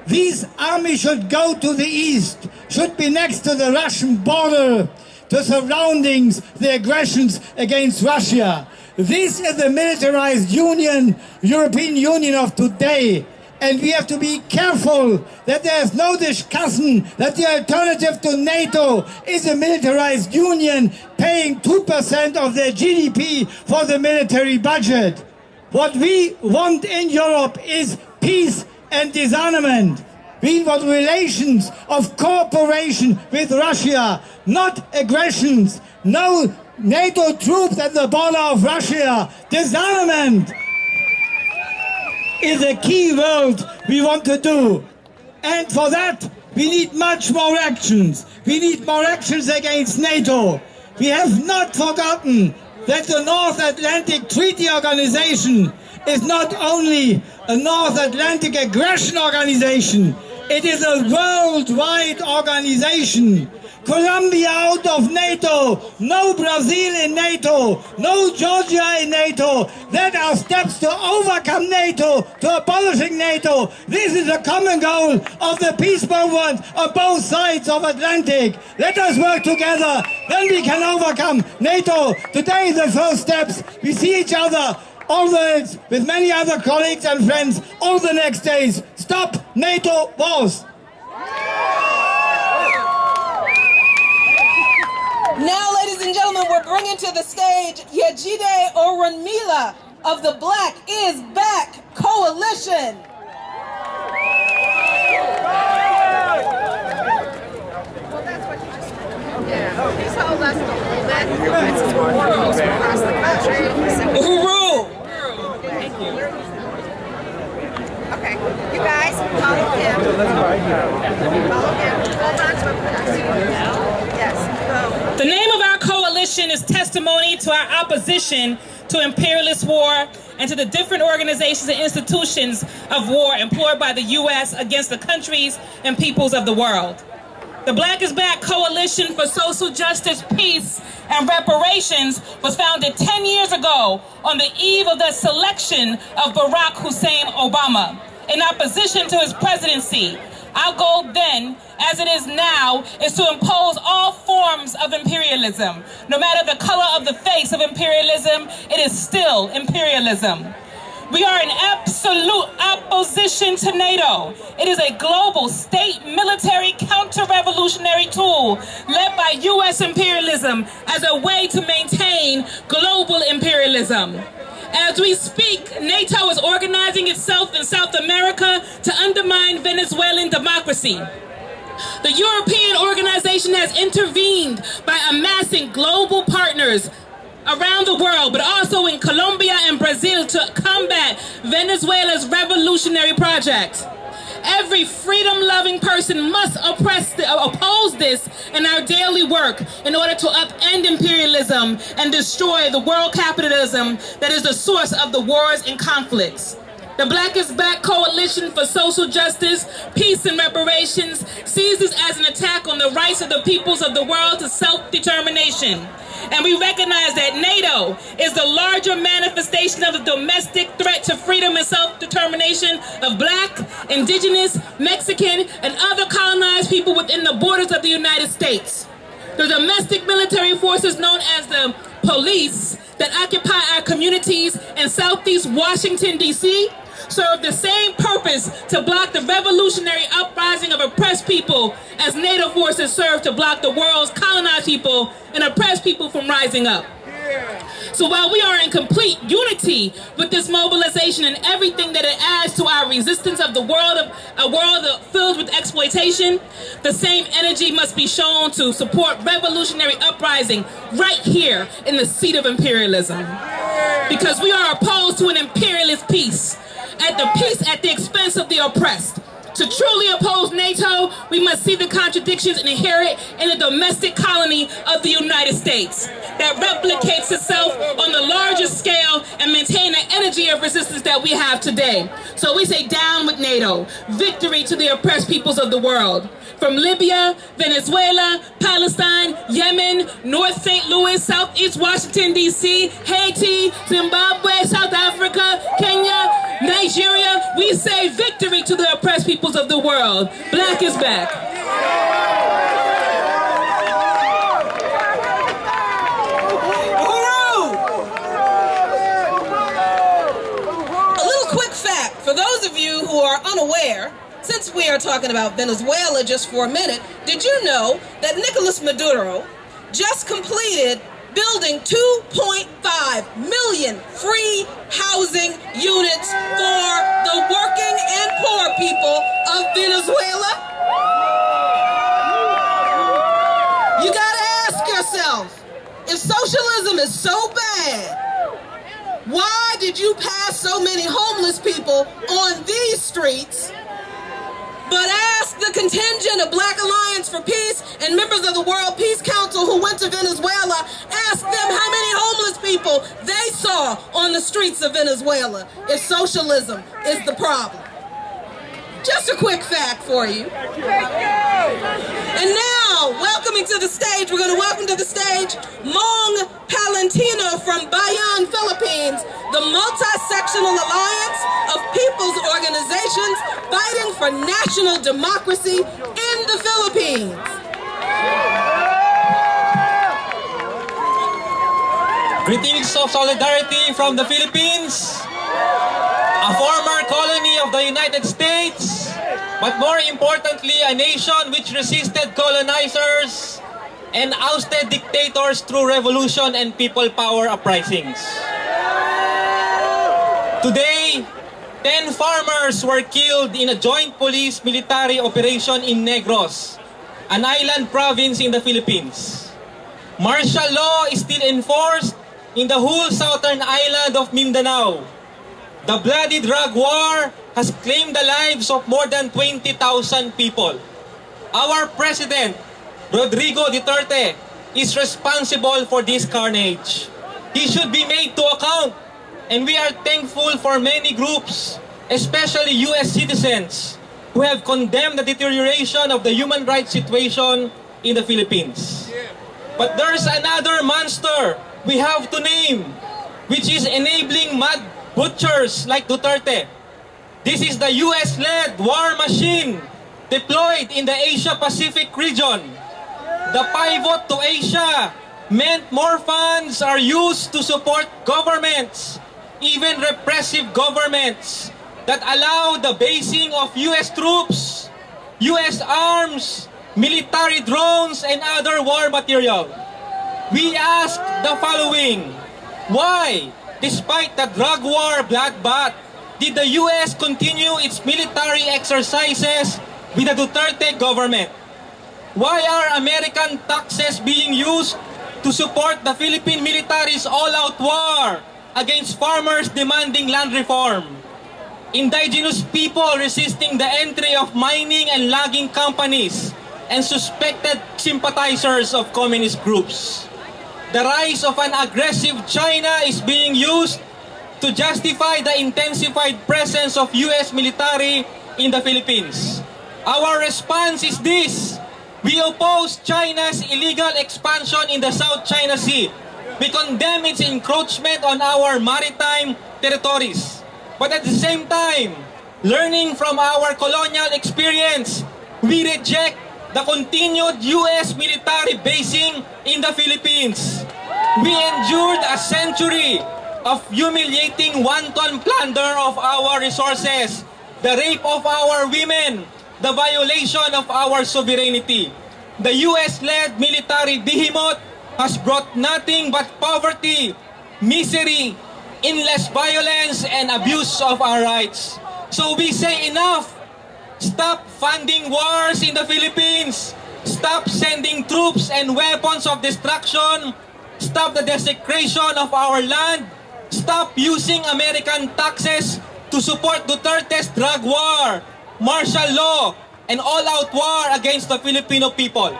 This army should go to the east, should be next to the Russian border, to surroundings, the aggressions against Russia. This is the militarized union, European Union of today. And we have to be careful that there is no discussion that the alternative to NATO is a militarized union paying 2% of their GDP for the military budget. What we want in Europe is peace and disarmament. We want relations of cooperation with Russia, not aggressions. No NATO troops at the border of Russia. Disarmament is a key word we want to do. And for that, we need much more actions. We need more actions against NATO. We have not forgotten that the North Atlantic Treaty Organization is not only a North Atlantic aggression organization, it is a worldwide organization. Colombia out of NATO, no Brazil in NATO, no Georgia in NATO. That are steps to overcome NATO, to abolishing NATO. This is a common goal of the peace movement on both sides of Atlantic. Let us work together, then we can overcome NATO. Today is the first steps. We see each other always with many other colleagues and friends all the next days. Stop NATO wars. Now, ladies and gentlemen, we're bringing to the stage Yejide Oronmila of the Black is Back Coalition. Hooroo! Okay, you guys, follow him. Follow him. Hold on to him. Yes, go. The name of our coalition is testimony to our opposition to imperialist war and to the different organizations and institutions of war employed by the U.S. against the countries and peoples of the world. The Black is Back Coalition for Social Justice, Peace, and Reparations was founded 10 years ago on the eve of the selection of Barack Hussein Obama in opposition to his presidency. Our goal then, as it is now, is to impose all forms of imperialism. No matter the color of the face of imperialism, it is still imperialism. We are in absolute opposition to NATO. It is a global state military counter-revolutionary tool led by U.S. imperialism as a way to maintain global imperialism. As we speak, NATO is organizing itself in South America to undermine Venezuelan democracy. The European organization has intervened by amassing global partners around the world, but also in Colombia and Brazil to combat Venezuela's revolutionary project. Every freedom-loving person must oppose this in our daily work in order to upend imperialism and destroy the world capitalism that is the source of the wars and conflicts. The Black is Back Coalition for Social Justice, Peace, and Reparations sees this as an attack on the rights of the peoples of the world to self-determination. And we recognize that NATO is the larger manifestation of the domestic threat to freedom and self-determination of Black, Indigenous, Mexican, and other colonized people within the borders of the United States. The domestic military forces known as the police that occupy our communities in Southeast Washington, D.C., serve the same purpose to block the revolutionary uprising of oppressed people as NATO forces serve to block the world's colonized people and oppressed people from rising up. So while we are in complete unity with this mobilization and everything that it adds to our resistance of a world filled with exploitation, the same energy must be shown to support revolutionary uprising right here in the seat of imperialism. Because we are opposed to an imperialist peace at the expense of the oppressed. To truly oppose NATO, we must see the contradictions inherent in the domestic colony of the United States. that replicates itself on the largest scale and maintain the energy of resistance that we have today. So we say down with NATO, victory to the oppressed peoples of the world. From Libya, Venezuela, Palestine, Yemen, North St. Louis, Southeast Washington, D.C., Haiti, Zimbabwe, South Africa, Kenya, Nigeria, we say victory to the oppressed peoples of the world. Black is back. A little quick fact, for those of you who are unaware, since we are talking about Venezuela just for a minute, did you know that Nicolas Maduro just completed building 2.5 million free housing units for the working and poor people of Venezuela? You gotta ask yourself, if socialism is so bad, why did you pass so many homeless people on these streets? But ask the contingent of Black Alliance for Peace and members of the World Peace Council who went to Venezuela, ask them how many homeless people they saw on the streets of Venezuela if socialism is the problem. Just a quick fact for you. And now, welcoming to the stage, we're going to welcome to the stage Mong Palantino from Bayan, Philippines, the multi-sectional alliance of people's organizations fighting for national democracy in the Philippines. Greetings of solidarity from the Philippines, a former colony of the United States, but more importantly, a nation which resisted colonizers and ousted dictators through revolution and people power uprisings. Today, 10 farmers were killed in a joint police-military operation in Negros, an island province in the Philippines. Martial law is still enforced in the whole southern island of Mindanao. The bloody drug war has claimed the lives of more than 20,000 people. Our President, Rodrigo Duterte, is responsible for this carnage. He should be made to account, and we are thankful for many groups, especially U.S. citizens, who have condemned the deterioration of the human rights situation in the Philippines. But there's another monster we have to name, which is enabling mad butchers like Duterte. This is the US-led war machine deployed in the Asia-Pacific region. The pivot to Asia meant more funds are used to support governments, even repressive governments, that allow the basing of US troops, US arms, military drones, and other war material. We ask the following: why, despite the drug war bloodbath, did the US continue its military exercises with the Duterte government? Why are American taxes being used to support the Philippine military's all-out war against farmers demanding land reform? Indigenous people resisting the entry of mining and logging companies and suspected sympathizers of communist groups. The rise of an aggressive China is being used to justify the intensified presence of US military in the Philippines. Our response is this: we oppose China's illegal expansion in the South China Sea. We condemn its encroachment on our maritime territories. But at the same time, learning from our colonial experience, we reject the continued US military basing in the Philippines. We endured a century of humiliating wanton plunder of our resources, the rape of our women, the violation of our sovereignty. The US-led military behemoth has brought nothing but poverty, misery, endless violence, and abuse of our rights. So we say enough. Stop funding wars in the Philippines. Stop sending troops and weapons of destruction. Stop the desecration of our land. Stop using American taxes to support Duterte's drug war, martial law, and all-out war against the Filipino people.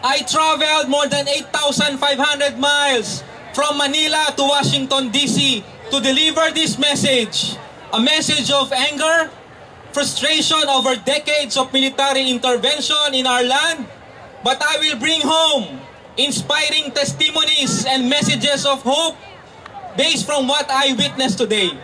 I traveled more than 8,500 miles from Manila to Washington, D.C. to deliver this message, a message of anger, frustration over decades of military intervention in our land, but I will bring home inspiring testimonies and messages of hope based from what I witnessed today.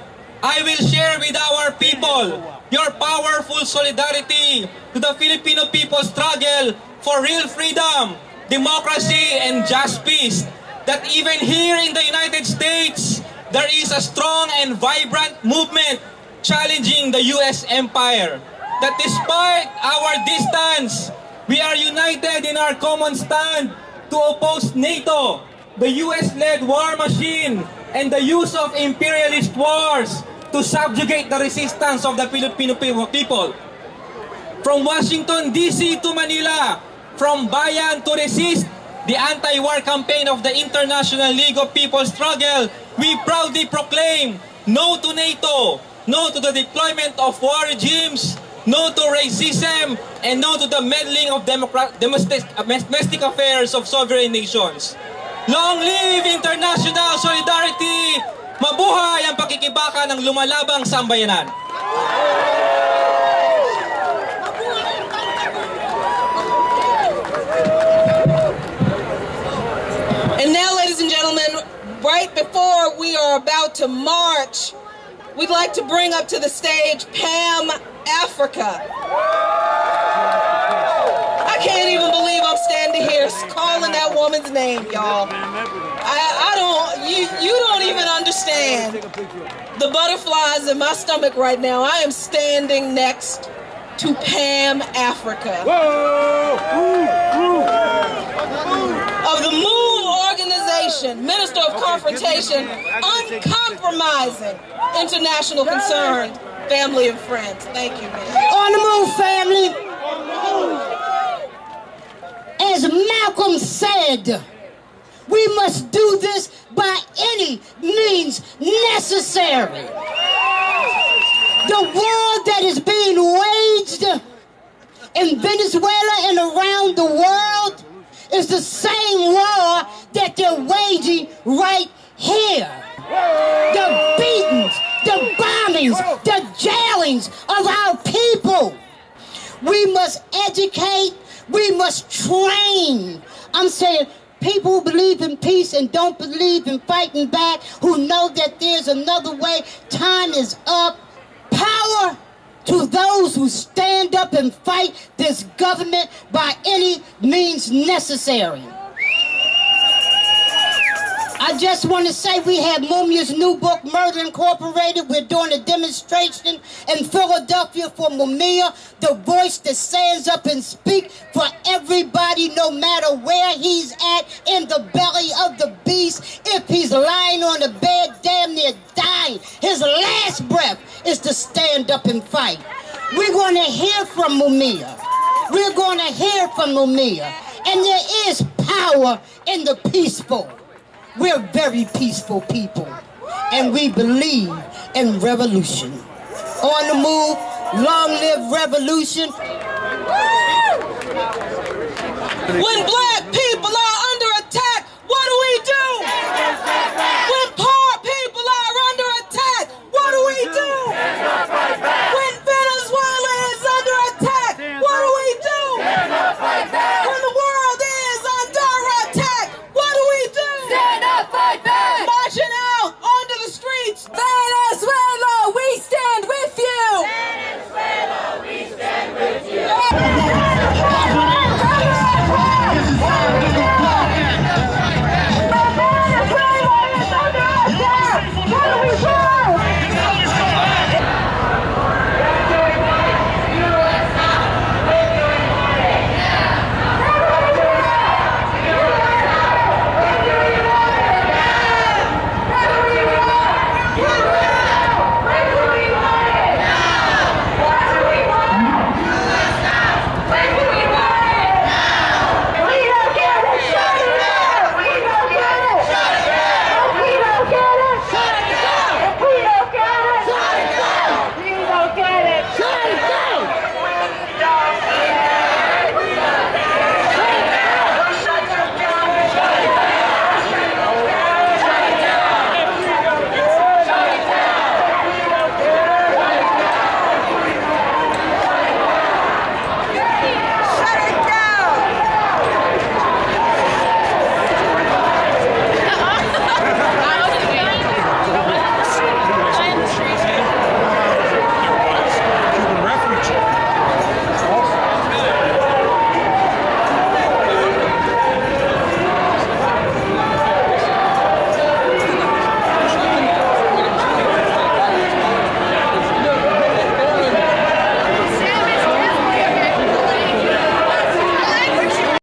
I will share with our people your powerful solidarity to the Filipino people's struggle for real freedom, democracy, and just peace. That even here in the United States, there is a strong and vibrant movement challenging the U.S. empire. That despite our distance, we are united in our common stand to oppose NATO, the U.S.-led war machine, and the use of imperialist wars to subjugate the resistance of the Filipino people. From Washington, D.C. to Manila, from Bayan to Resist, the anti-war campaign of the International League of People's Struggle, we proudly proclaim no to NATO, no to the deployment of war regimes, no to racism, and no to the meddling of domestic affairs of sovereign nations. Long live international solidarity! Mabuhay ang pakikibaka ng lumalabang sambayanan! And now, ladies and gentlemen, right before we are about to march, we'd like to bring up to the stage Pam Africa. I can't even believe I'm standing here calling that woman's name, y'all. You don't even understand the butterflies in my stomach right now. I am standing next to Pam Africa. Of the MOVE organization, Minister of Confrontation, uncompromising international concern, family and friends. Thank you, man. On the move, family. As Malcolm said, we must do this by any means necessary. The war that is being waged in Venezuela and around the world is the same war that they're waging right here. The beatings, the bombings, the jailings of our people. We must educate, we must train. I'm saying people who believe in peace and don't believe in fighting back, who know that there's another way, time is up. Power to those who stand up and fight this government by any means necessary. I just want to say we have Mumia's new book, Murder Incorporated. We're doing a demonstration in Philadelphia for Mumia, the voice that stands up and speaks for everybody, no matter where he's at in the belly of the beast. If he's lying on the bed, damn near dying, his last breath is to stand up and fight. We're going to hear from Mumia. We're going to hear from Mumia. And there is power in the peaceful. We're very peaceful people, and we believe in revolution. On the move, long live revolution. When black people